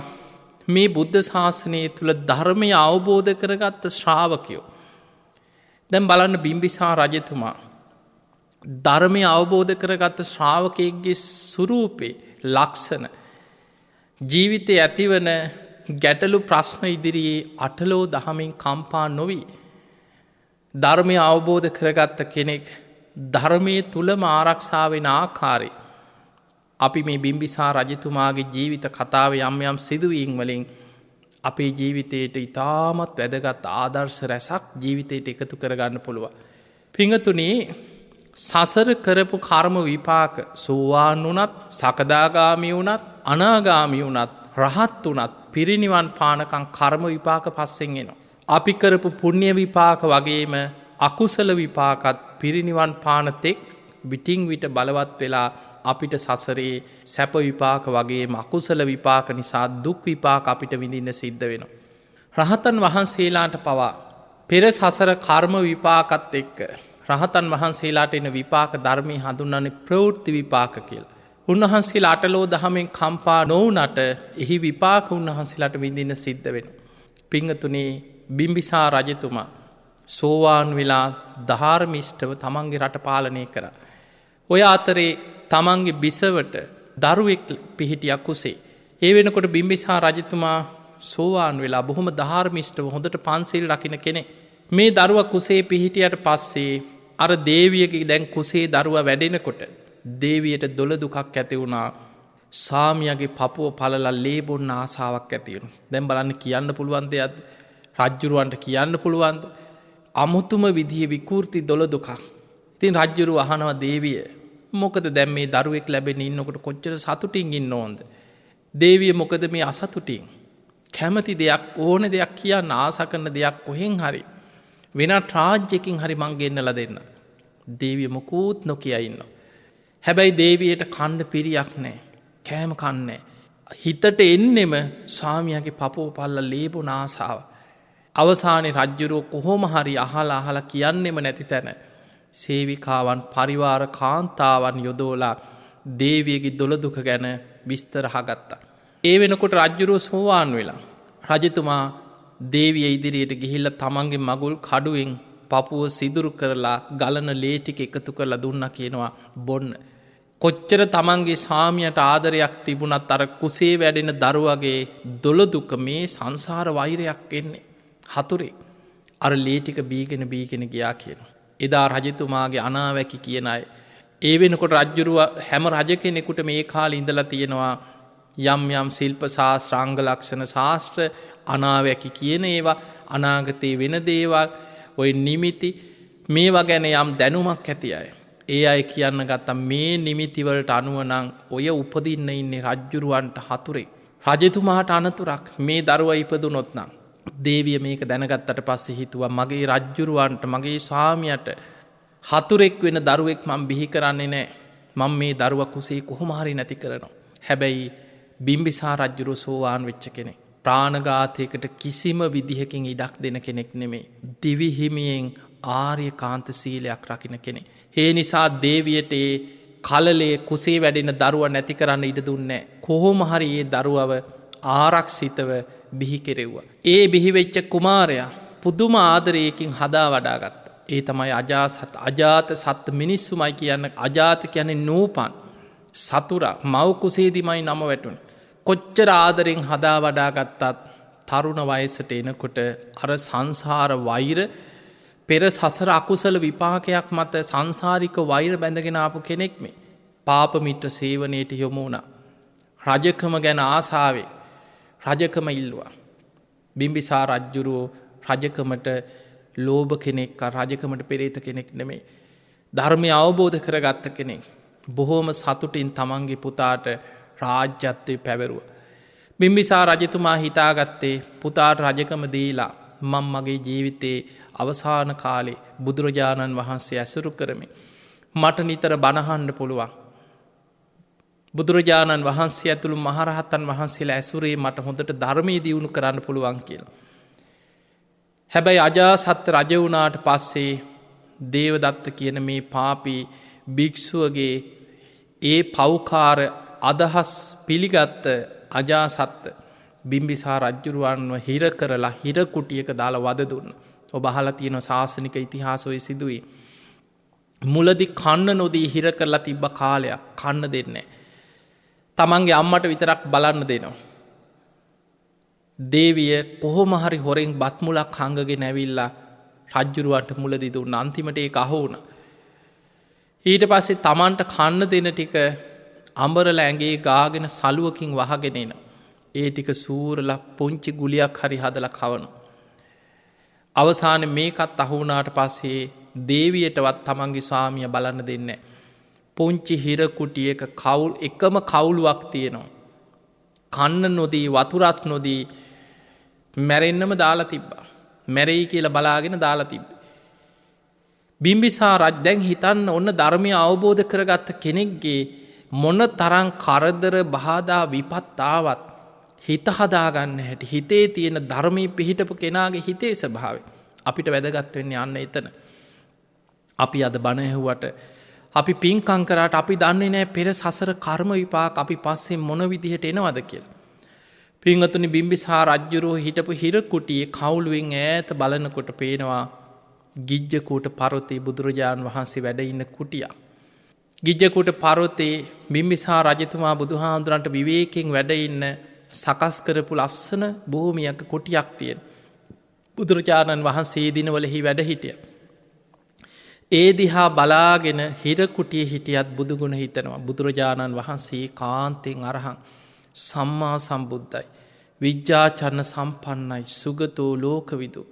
මේ බුද්ධ ශාසනය තුළ ධර්මය අවබෝධ කරගත්ත ශ්‍රාවකයෝ. දැන් බලන්න බිම්බිසාර රජතුමා ධර්මය අවබෝධ කරගත්ත ශ්‍රාවකයෙක්ගේ ස්වරූපේ ලක්ෂණ ජීවිතය ඇතිවන ගැටලු ප්‍රශ්න ඉදිරියේ අටලෝ දහමින් කම්පා නොවී ධර්මය අවබෝධ කරගත්ත කෙනෙක් ධර්මය තුළම ආරක්ෂාවෙන ආකාරය අපි මේ බිම්බිසාර රජතුමාගේ ජීවිත කතාව යම් යම් සිදුවීම් වලින් අපේ ජීවිතයට ඉතාමත් වැදගත් ආදර්ශ රැසක් ජීවිතයට එකතු කරගන්න පුළුවන්. පිංගතුනේ සසර කරපු කර්ම විපාක සෝවාන් වුණත් සකදාගාමී වුණත් අනාගාමී වුණත් රහත් වුණත් පිරිනිවන් පානකං කර්ම විපාක පස්සෙන් එනවා. අපි කරපු පුුණ්්‍ය විපාක වගේම අකුසල විපාකත් පිරිනිවන් පානතෙක් විටිං විට බලවත් වෙලා අපිට සසරේ සැප විපාක වගේ අකුසල විපාක නිසා දුක් විපාක අපිට විඳින්න සිද්ධ වෙන. රහතන් වහන්සේලාට පවා පෙර සසර කර්ම විපාකත් එක්ක රහතන් වහන්සේලාට එන විපාක ධර්මය හඳුන්නන්නේ ප්‍රවෘත්ති විපාක කියල. උන්වහන්සේ අටලෝ දහමෙන් කම්පා නොවනට එහි විපාක උන්වහන්සේලාට විඳින්න සිද්ධ වෙන. පිංහතුනේ බිම්බිසා රජතුමා සෝවාන් වෙලා ධාර්මිෂ්ටව තමන්ගේ රට පාලනය කර. ඔය අතරේ තමන්ගේ බිසවට දරුවෙක් පිහිටියක් කුසේ. ඒ වෙනකොට බිම්බිසා රජතුමා සෝවාන් වෙලා බොහොම ධාර්මිෂ්ටව හොඳට පන්සිල් රකින කෙනෙ. මේ දරුව කුසේ පිහිටියට පස්සේ අර දේවියගේ දැන් කුසේ දරුව වැඩෙනකොට දේවියට දොළ දුකක් ඇති වුණා. සාමියගේ පපුුව පලල ලේබොන්න ආසාාවක් ඇතිවුණු. දැම් බලන්න කියන්න පුළුවන්ද අත් රජ්ජුරුවන්ට කියන්න පුළුවන්ද. අමුතුම විදිහ විකෘති දොළ දුකක්. ඉතින් රජ්ජුරු අහනවා දේවිය මොකද දැම් මේ දරුවෙක් ලැබෙන ඉන්නකොට කොච්චර සතුටින් ඉන්න ඕොන්ද. දේවිය මොකද මේ අසතුටින්. කැමති දෙයක් ඕන දෙයක් කියන්න ආස කරන දෙයක් කොහෙන් හරි. වෙනත් රාජ්‍යකින් හරි මංගෙන්නල දෙන්න. දේවිය මොකූත් නොකිය ඉන්න. හැබැයි දේවයට කණ්ඩ පිරියක් නෑ. කෑම කන්නේ. හිතට එන්නෙම ස්වාමියගේ පපෝ පල්ල ලේබු නාසාාව. අවසානය රජ්ජුරුව කොහොම හරි අහලා අහලා කියන්නෙම නැති තැන. සේවිකාවන් පරිවාර කාන්තාවන් යොදෝලා දේවියගේ දොළදුක ගැන විස්තරහගත්තා. ඒ වෙනකොට රජ්ජුරුව සෝවාන් වෙලා. රජතුමා දේවිය ඉදිරියට ගිහිල්ල තමන්ගේ මගුල් කඩුවෙන් පපුුව සිදුරු කරලා ගලන ලේටික එකතු කරලා දුන්න කියනවා බොන්න. කොච්චර තමන්ගේ සාමියට ආදරයක් තිබුණත් අර කුසේ වැඩෙන දරුවගේ දොළදුක මේ සංසාර වෛරයක් එන්නේ. හතුරේ අර ලේටික බීගෙන බීගෙන ගියා කියන. එදා රජතුමාගේ අනාවැකි කියන අය. ඒ වෙනකොට රජ්ජුරුව හැම රජ කෙනෙකුට මේ කාල ඉඳලා තියෙනවා යම් යම් ශිල්ප ශාස්ත්‍රාංග ලක්ෂණ ශාස්ත්‍ර අනාවැකි කියන ඒවා අනාගතයේ වෙන දේවල් ඔය නිමිති මේවා ගැන යම් දැනුමක් ඇති අය. ඒ අය කියන්න ගත්තා මේ නිමිතිවලට අනුවනං ඔය උපදින්න ඉන්නේ රජ්ජුරුවන්ට හතුරේ. රජතුමාට අනතුරක් මේ දරුව ඉපදුනොත්නම්. දේවිය මේක දැනගත්තට පස්සේ හිතුව මගේ රජ්ජුරුවන්ට මගේ ස්වාමියට හතුරෙක් වෙන දරුවෙක් මං බිහි කරන්නේ නෑ. මං මේ දරුව කුසේ කොහොමහරි නැති කරනවා. හැබැයි බිම්බිසා රජ්ජුරු සෝවාන් වෙච්ච කෙනෙ. ප්‍රාණඝාතයකට කිසිම විදිහකින් ඉඩක් දෙන කෙනෙක් නෙමේ. දිවිහිමියෙන් ආර්ය කාන්ත සීලයක් රකින කෙනෙ. ඒ නිසා දේවියට ඒ කලලේ කුසේ වැඩෙන දරුව නැති කරන්න ඉඩ දුන්නේ. කොහොමහරි ඒ දරුවව ආරක්ෂිතව බිහි කෙරෙව්වා. ඒ බිහිවෙච්ච කුමාරයා පුදුම ආදරයකින් හදා වඩාගත්ත. ඒ තමයි අජාත සත්ත මිනිස්සුමයි කියන්න අජාත කියන්නේ නූපන් සතුර මවකුසේදිමයි නම වැටුන්. කොච්චර ආදරෙන් හදා වඩාගත්තත් තරුණ වයසට එනකොට අර සංසාර වෛර පෙර සසර අකුසල විපාකයක් මත සංසාරික වෛර බැඳගෙන ආපු කෙනෙක් මේ පාපමිට්‍ර සේවනයට යොමුණා. රජකම ගැන ආසාාවේ රජකම ඉල්ලවා. බිම්බිසා රජ්ජුරුවෝ රජකමට ලෝභ කෙනෙක් රජකමට පෙරේත කෙනෙක් නෙමේ. ධර්මය අවබෝධ කරගත්ත කෙනෙක්. බොහෝම සතුටින් තමන්ගේ පුතාට රාජ්‍යත්වය පැවරුව. බිම්බිසා රජතුමා හිතාගත්තේ පුතාට රජකම දීලා මං මගේ ජීවිතයේ අවසාන කාලේ බුදුරජාණන් වහන්සේ ඇසුරු කරමි. මට නිතර බණහන්ඩ පුළුවන්. බුදුරජාණන් වහන්සේ ඇතුළු මහරහත්තන් වහන්සේලා ඇසුරේ මට හොඳට ධර්මී දියුණු කරන්න පුළුවන් කියලා. හැබැයි අජාසත්ත රජ වුණාට පස්සේ දේවදත්ත කියන මේ පාපී භික්‍ෂුවගේ ඒ පෞකාර අදහස් පිළිගත්ත අජාසත්ත බිම්බිසා රජ්ජුරුවන්ව හිර කරලා හිරකුටියක දාලා වද දුන්න. ඔබ අහලා තියෙන ශාසනික ඉතිහාසොය සිදුවේ. මුලදි කන්න නොදී හිර කරලා තිබ්බ කාලයක් කන්න දෙන්නේ. තමන්ගේ අම්මට විතරක් බලන්න දෙනවා. දේවිය කොහොමහරි හොරෙන් බත්මුලක් හංගගෙන ඇවිල්ලා රජ්ජුරුවන්ට මුලදි දුන්න අන්තිමට ඒ අහෝන. ඊට පස්සේ තමන්ට කන්න දෙන ටික අඹරල ඇගේ ගාගෙන සලුවකින් වහගෙනෙන. ඒ ටික සූරල පුංචි ගුලියක් හරි හදල කවනු. අවසාන මේකත් අහුනාට පස්සේ දේවියටවත් තමන්ගේ ස්වාමිය බලන්න දෙන්න. පුංචි හිරකුටියක කවුල් එකම කවුලුවක් තියෙනවා. කන්න නොදී වතුරත් නොදී මැරෙන්න්නම දාලා තිබ්බා. මැරෙයි කියලා බලාගෙන දාලා තිබ්බ. බිම්බිසාර දැන් හිතන්න ඔන්න ධර්මය අවබෝධ කරගත්ත කෙනෙක්ගේ මොන තරං කරදර බාධා විපත්තාවත් හිත හදාගන්න හැටි හිතේ තියෙන ධර්මී පිහිටපු කෙනාගේ හිතේ ස්වභාවය අපිට වැදගත් වෙන්නේ යන්න එතන. අපි අද බණහැහුවට අපි පින්කංකරට අපි දන්නේ නෑ පෙර සසර කර්ම විපාක අපි පස්සේ මොන විදිහට එනවද කියලා. පින්වතුනි බිම්බිසාර රජ්ජුරුවෝ හිටපු හිරකුටියේ කවුළුවෙන් ඈත බලනකොට පේනවා ගිජ්ජකූට පර්වතයේ බුදුරජාණන් වහන්සේ වැඩ ඉන්න කුටියක්. ගිජ්ජකූට පර්වතයේ බිම්බිසාර රජතුමා බුදුහාමුදුරන්ට විවේකයෙන් වැඩ ඉන්න සකස් කරපු ලස්සන භූමියක කුටියක් තියෙන. බුදුරජාණන් වහන්සේ දිනවලෙහි වැඩ හිටිය. ඒ දිහා බලාගෙන හිරකුටිය හිටියත් බුදුගුණ හිතනවා. බුදුරජාණන් වහන්සේ කාන්තෙන් අරහං සම්මා සම්බුද්ධයි. විද්‍යාචරණ සම්පන්නයි සුගතෝ ලෝකවිදු.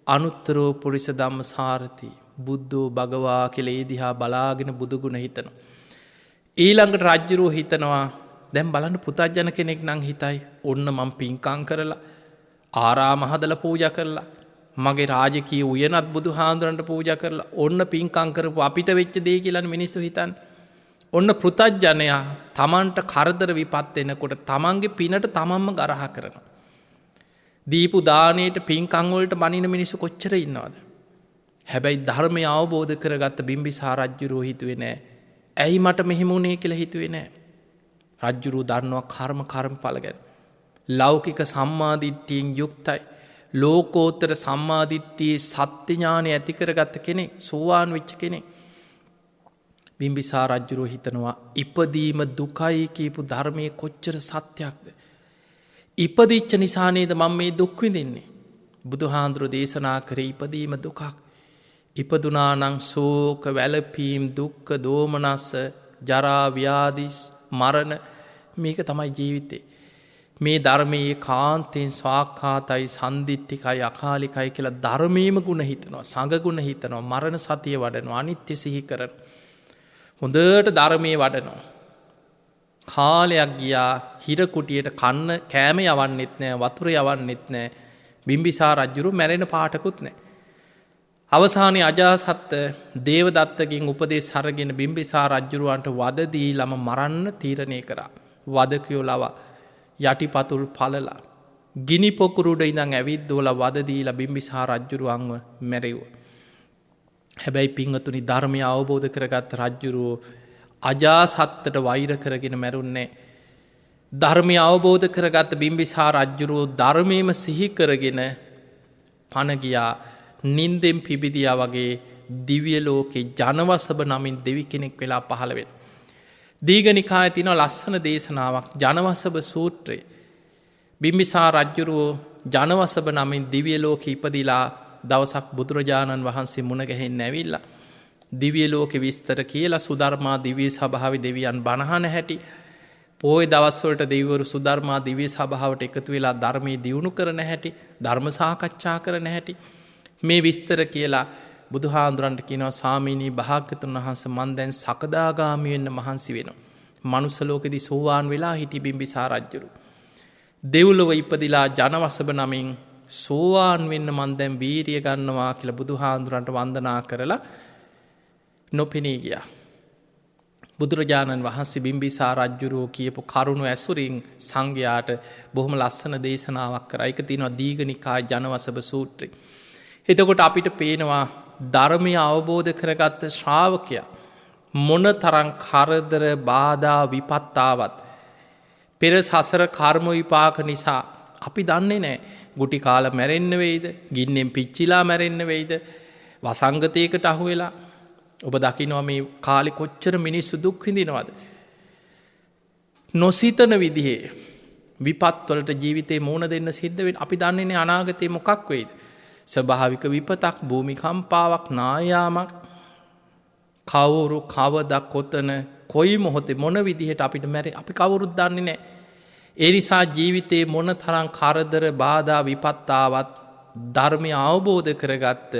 අනුත්තරෝ පුරිස ධම්ම සාරති බුද්ධෝ භගවා කෙලේ දිහා බලාගෙන බුදුගුණ හිතනවා. ඊළඟට රජ්ජුරුව හිතනවා දැම් බලන්න පුතජ්ජන කෙනෙක් නං හිතයි ඔන්න මං පින්කං කරලා ආරාමහදල පූජ කරලා මගේ රාජකී උයනත් බුදු හාන්දුරන්ට පූජ කරලා ඔන්න පින්කංකරපු අපිට වෙච්ච දේ කියලන මිනිස්සු හිතන් ඔන්න පෘතජ්ජනයා තමන්ට කරදර විපත්වෙනකොට තමන්ගේ පිනට තමන්ම ගරහ කරන. දීපු දානයට පින්කංවලට බනින මිනිස්සු කොච්චර ඉන්නවාද. හැබැයි ධර්මය අවබෝධ කරගත්ත බිම්බිසාර රජ්ජුරුවෝ හිතුවේ නෑ ඇයි මට මෙහෙමුණේ කියලා හිතුවේ නෑ. රජ්ජුරුව දන්නවා කර්ම කර්ම පලගැන. ලෞකික සම්මාධිට්ටියෙන් යුක්තයි. ලෝකෝත්තර සම්මාධිට්ටියේ සත්‍යඥානය ඇතිකරගත්ත කෙනෙ සෝවාන් වෙච්ච කෙනෙ. බිම්බිසාර රජ්ජුරුව හිතනවා ඉපදීම දුකයි කියපු ධර්මය කොච්චර සත්‍යයක්ද. ඉපදිච්ච නිසානේද මං මේ දුක්විඳෙන්නේ. බුදුහාන්දුරුව දේශනා කරේ ඉපදීම දුකක්. ඉපදුනානං සෝක වැලපීම් දුක්ක දෝමනස්ස ජරාව්‍යාදිස් මරණ මේක තමයි ජීවිතේ. මේ ධර්මයේ කාන්තයෙන් ස්වාක්ඛාතයි සන්දිිට්ටිකයි අකාලිකයි කියලා ධර්මීම ගුණ හිතනවා සඟගුණ හිතනවා මරණ සතිය වඩනවා අනිත්‍ය සිහි කරන. හොඳට ධර්මය වඩනවා. කාලයක් ගියා හිරකුටියට කන්න කෑම යවන්නෙත් නෑ වතුර යවන්නෙත් නෑ බිම්බිසාර රජ්ජුරුවෝ මැරෙන පාටකුත් නෑ. අවසානය අජාසත්ත දේවදත්තකින් උපදෙස් අරගෙන බිම්බිසාර රජ්ජුරුවන්ට වදදී ළම මරන්න තීරණය කරා. වදකයෝ ලව යටිපතුල් පලලා. ගිනි පොකුරුඩ ඉඳං ඇවිද්දෝල වදදීලා බිම්බිසාර රජ්ජුරුවන්ව මැරෙව්ව. හැබැයි පිංහතුනි ධර්මය අවබෝධ කරගත් රජ්ජුරුවෝ අජාසත්තට වෛර කරගෙන මැරුන්නේ. ධර්මය අවබෝධ කරගත්ත බිම්බිසාර රජ්ජුරුවෝ ධර්මයම සිහි කරගෙන පණගියා නින්දෙන් පිබිදියා වගේ දිවිය ලෝකෙ ජනවසභ නමින් දෙවි කෙනෙක් වෙලා පහළවෙන. දීගනිකාය තින ලස්සන දේශනාවක් ජනවසභ සූත්‍රය. බිම්බිසාර රජ්ජුරුවෝ ජනවසභ නමින් දිවිය ලෝක ඉපදිලා දවසක් බුදුරජාණන් වහන්සේ මුණගැහෙන් නැවිල්ල. දිවිය ලෝක විස්තර කියලා සුධර්මා දිවී සභාව දෙවියන් බණහන හැටි පෝය දවස්වලට දෙවරු සුධර්මා දිවී සභාවට එකතු වෙලා ධර්මය දියුණු කරන හැටි ධර්ම සාකච්ඡා කරන හැටි මේ විස්තර කියලා බුදුහාන්දුරන්ට කියනවා ස්වාමීනී භාග්‍යතුන් වහන්ස මන් දැන් සකදාගාමිවෙන්න මහන්සි වෙනවා. මනුස්සලෝකෙදි සෝවාන් වෙලා හිටි බිම්බිසාර රජ්ජුරුවෝ. දෙව්ලොව ඉපදිලා ජනවසභ නමින් සෝවාන් වෙන්න මන් දැන් වීරිය ගන්නවා කියලා බුදුහාන්දුරන්ට වන්දනා කරලා නොපෙනී ගියා. බුදුරජාණන් වහන්සේ බිම්බිසාර රජ්ජුරුවෝ කියපු කරුණු ඇසුරින් සංඝයාට බොහොම ලස්සන දේශනාවක් කරා. ඒක තියෙනවා දීඝනිකාය ජනවසභ සූත්‍රය. එතකොට අපිට පේනවා ධර්මය අවබෝධ කරගත්ත ශ්‍රාවකයා මොන තරං කරදර බාධා විපත්තාවත් පෙර සසර කර්ම විපාක නිසා අපි දන්නේ නෑ ගුටි කාල මැරෙන්න වෙයිද ගින්නෙන් පිච්චිලා මැරෙන්න වෙයිද වසංගතයකට අහු වෙලා ඔබ දකිනවා මේ කාලෙ කොච්චර මිනිස්සු දුක් විඳිනවද. නොසිතන විදිහේ විපත්වලට ජීවිතේ මෝන දෙන්න සිද්ධවෙන් අපි දන්නේනේ අනාගතය මොකක් වෙයිද. ස්වභාවික විපතක් භූමිකම්පාවක් නායාමක් කවුරු කවදක් කොතන කොයි මොහොතේ මොන විදිහට අපිට මැරේ අපි කවුරුත් දන්නේ නෑ. එනිසා ජීවිතයේ මොන තරං කරදර බාධා විපත්තාවත් ධර්මය අවබෝධ කරගත්ත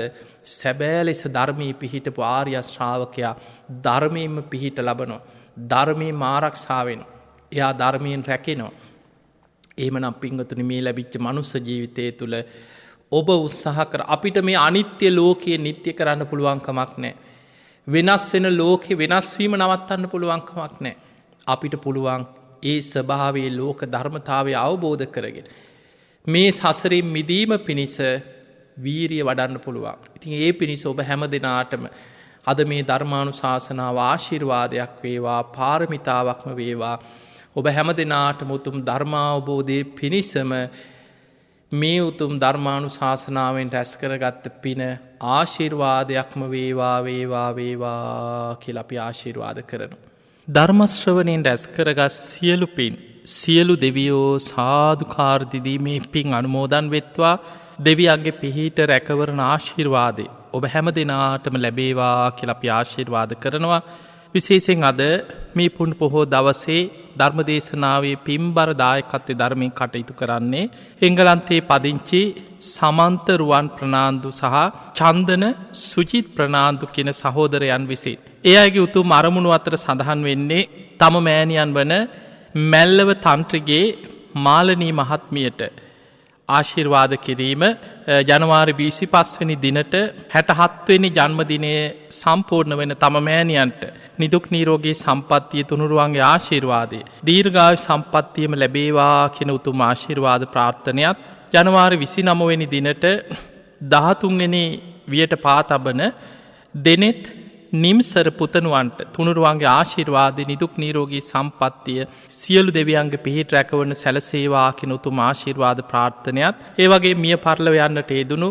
සැබෑ ලෙස ධර්මී පිහිටපු ආර්ය ශ්‍රාවකයා ධර්මයෙන්ම පිහිට ලබනවා. ධර්මය ආරක්ෂාවෙන. එයා ධර්මයෙන් රැකෙනවා. එහෙමනම් පින්වතුනි මේ ලැබිච්ච මනුස්ස ජීවිතය තුළ ඔබ උත්සාහ කර අපිට මේ අනිත්‍ය ලෝකයේ නිත්‍ය කරන්න පුළුවන් කමක් නැහැ. වෙනස් වෙන ලෝකේ වෙනස් වීම නවත්තන්න පුළුවන් කමක් නැහැ. අපිට පුළුවන් ඒ ස්වභාවයේ ලෝක ධර්මතාවය අවබෝධ කරගෙන මේ සසරින් මිදීම පිණිස වීරිය වඩන්න පුළුවන්. ඉතින් ඒ පිණිස ඔබ හැම දෙනාටම අද මේ ධර්මානුශාසනාව ආශිර්වාදයක් වේවා, පාරමිතාවක්ම වේවා. ඔබ හැම දෙනාටම උතුම් ධර්මාවබෝධය පිණිසම මේ උතුම් ධර්මානුශාසනාවෙන් රැස් කරගත්ත පින ආශිර්වාදයක්ම වේවා වේවා වේවා කියලා අපි ආශිර්වාද කරනවා. ධර්මශ්‍රවණයෙන් රැස් කරගත් සියලු පින් සියලු දෙවියෝ සාදුකාර දිදී මේ පින් අනුමෝදන් වෙත්වා. දෙවියන්ගේ පිහිට රැකවරණ ආශිර්වාදේ ඔබ හැම දෙනාටම ලැබේවා කියලා අපි ආශිර්වාද කරනවා. විශේෂයෙන් අද මේ පුන් පොහෝ දවසේ ධර්මදේශනාවේ පින්බර දායකත්වයේ ධර්මයෙන් කටයුතු කරන්නේ එංගලන්තයේ පදිංචි සමන්ත රුවන් ප්‍රනාන්දු සහ චන්දන සුජිත් ප්‍රනාන්දු කියන සහෝදරයන් විසින්. ඒ අයගේ උතුම් අරමුණු අතර සඳහන් වෙන්නේ තම මෑණියන් වන මැල්ලව තන්ත්‍රගේ මාලනී මහත්මියට ආශිර්වාද කිරීම ජනවාරි 25 වෙනි දිනට 67 වෙනි ජන්මදිනය සම්පූර්ණ වෙන තම මෑණියන්ට නිදුක් නිරෝගී සම්පන්නිය තුනුරුවන්ගේ ආශිර්වාදය දීර්ඝායු සම්පන්නියම ලැබේවා කියන උතුම් ආශිර්වාද ප්‍රාර්ථනයත් ජනවාරි 29 වෙනි දිනට 13 වෙනි වියට පා තබන දෙනෙත් නිම්සර පුතනුවන්ට තුනුරුවන්ගේ ආශිර්වාදය නිදුක් නිරෝගී සම්පන්නිය සියලු දෙවියන්ගේ පිහිට රැකවරණ සැලසේවා කියන උතුම් ආශිර්වාද ප්‍රාර්ථනයත් ඒ වගේ මිය පරලොව යන්නට යෙදුණු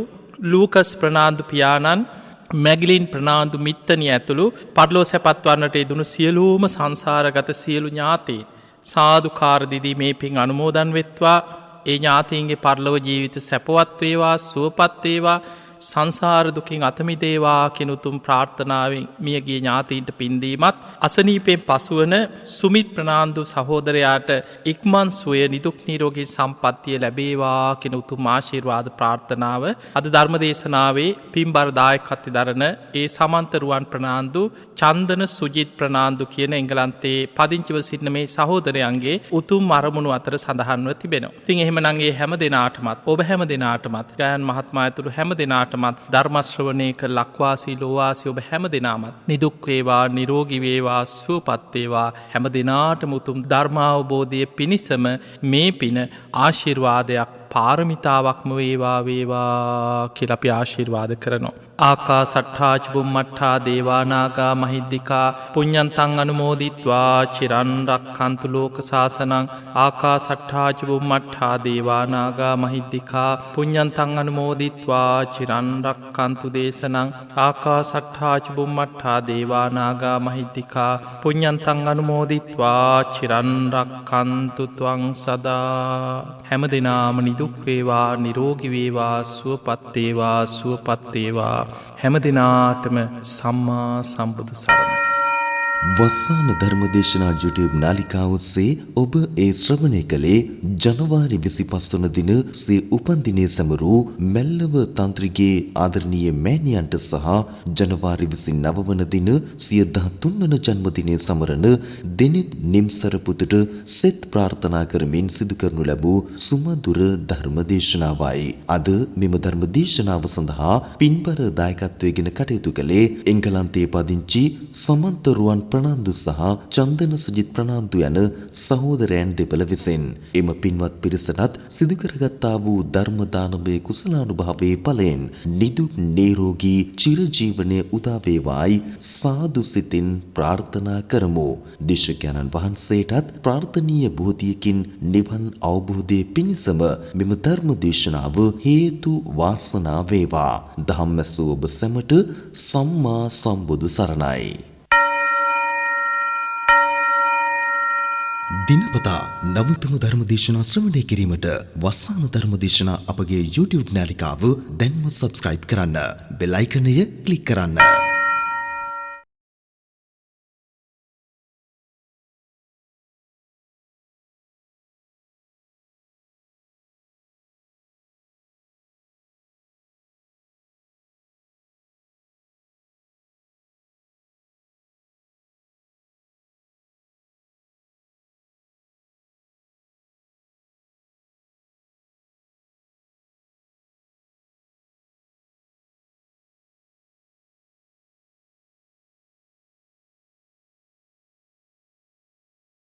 ලූකස් ප්‍රනාන්දු පියාණන් මැගිලින් ප්‍රනාන්දු මිත්තනිය ඇතුළු පරලොව සැපත් වන්නට යෙදුණු සියලුම සංසාරගත සියලු ඥාතීන් සාදුකාර දිදී මේ පින් අනුමෝදන් වෙත්වා. ඒ ඥාතීන්ගේ පරලොව ජීවිත සැපවත් වේවා, සුවපත් වේවා, සංසාර දුකින් අත මිදේවා කියන උතුම් ප්‍රාර්ථනාවෙන් මියගිය ඥාතීන්ට පින්දීමත් අසනීපයෙන් පසුවන සුමිත් ප්‍රනාන්දු සහෝදරයාට ඉක්මන් සුවය නිදුක් නිරෝගී සම්පන්නිය ලැබේවා කියන උතුම් ආශිර්වාද ප්‍රාර්ථනාව අද ධර්මදේශනාවේ පින්බර දායකත්වයේ දරන ඒ සමන්ත රුවන් ප්‍රනාන්දු චන්දන සුජිත් ප්‍රනාන්දු කියන එංගලන්තයේ පදිංචිව සිටින මේ සහෝදරයන්ගේ උතුම් අරමුණු අතර සඳහන්ව තිබෙනවා. ඉතින් එහෙමනම් ඒ හැම දිනාටමත් ඔබ හැම දිනාටමත් ගයන් මහත්මයා ඇතුළු හැම දිනාට ධර්මශ්‍රවණය කර ලක්වාසී ලෝවාසී ඔබ හැම දෙනාමත් නිදුක් වේවා, නිරෝගී වේවා, සුවපත් වේවා. හැම දිනාටම උතුම් ධර්මාවබෝධය පිණිසම මේ පින ආශිර්වාදයක් පාරමිතාවක්ම වේවා වේවා කියලා අපි ආශිර්වාද කරනවා. ආකාසට්ඨා චුම්මට්ඨා දේවා නාග මහිද්దికා පුඤ්ඤන්තං අනුමෝදිත්වා චිරන් රක්ඛන්තු ලෝක සාසනං. ආකාසට්ඨා චුම්මට්ඨා දේවා නාග මහිද්దికා පුඤ්ඤන්තං අනුමෝදිත්වා චිරන් රක්ඛන්තු දේශනං. ආකාසට්ඨා චුම්මට්ඨා දේවා නාග මහිද්దికා පුඤ්ඤන්තං අනුමෝදිත්වා චිරන් රක්ඛන්තු ත්වං සදා. හැම දිනාම දුක් වේවා, නිරෝගී වේවා, සුවපත් වේවා, සුවපත් වේවා. හැම දිනාටම සම්මා සම්බුදු සරණයි. වස්සාන ධර්මදේශනා YouTube නාලිකාව ඔස්සේ ඔබ ඒ ශ්‍රවණය කළේ ජනවාරි 25 වන දින සේ උපන්දිනයේ සමරු මැල්ලව තන්ත්‍රිගේ ආදරණීය මෑණියන්ට සහ ජනවාරි 29 වන දින 13 වන ජන්මදිනයේ සමරන දෙනෙත් නිම්සර පුතට සෙත් ප්‍රාර්ථනා කරමින් සිදු කරනු ලැබූ සුමధుර ධර්මදේශනාවයි. අද මෙම ධර්මදේශනාව සඳහා පින්බර දායකත්වයෙන් කටයුතු කළේ එංගලන්තයේ පදිංචි සමන්ත රුවන් ප්‍රනාන්දු සහ චන්දන සුජිත් ප්‍රනාන්දු යන සහෝදරයන් දෙපළ විසින්. එම පින්වත් පිරිසටත් සිදු කරගත්තා වූ ධර්ම දානමය කුසලානුභාවයේ ඵලයෙන් නිදුක් නිරෝගී චිරජීවනයේ උදා වේවායි සාදු සිතින් ප්‍රාර්ථනා කරමු. දේශකයන්න් වහන්සේටත් ප්‍රාර්ථනීය බෝධියකින් නිවන් අවබෝධයේ පිණිසම මෙම ධර්ම දේශනාව හේතු වාසනා වේවා. ධම්මසෝ ඔබ සැමට සම්මා සම්බුදු සරණයි. දිනපතා නවතම ධර්මදේශනා ශ්‍රවණය කිරීමට වස්සාන ධර්මදේශනා අපගේ YouTube නාලිකාව දැන්ම සබ්ස්ක්‍රයිබ් කරන්න. බෙල් අයිකනය ක්ලික් කරන්න.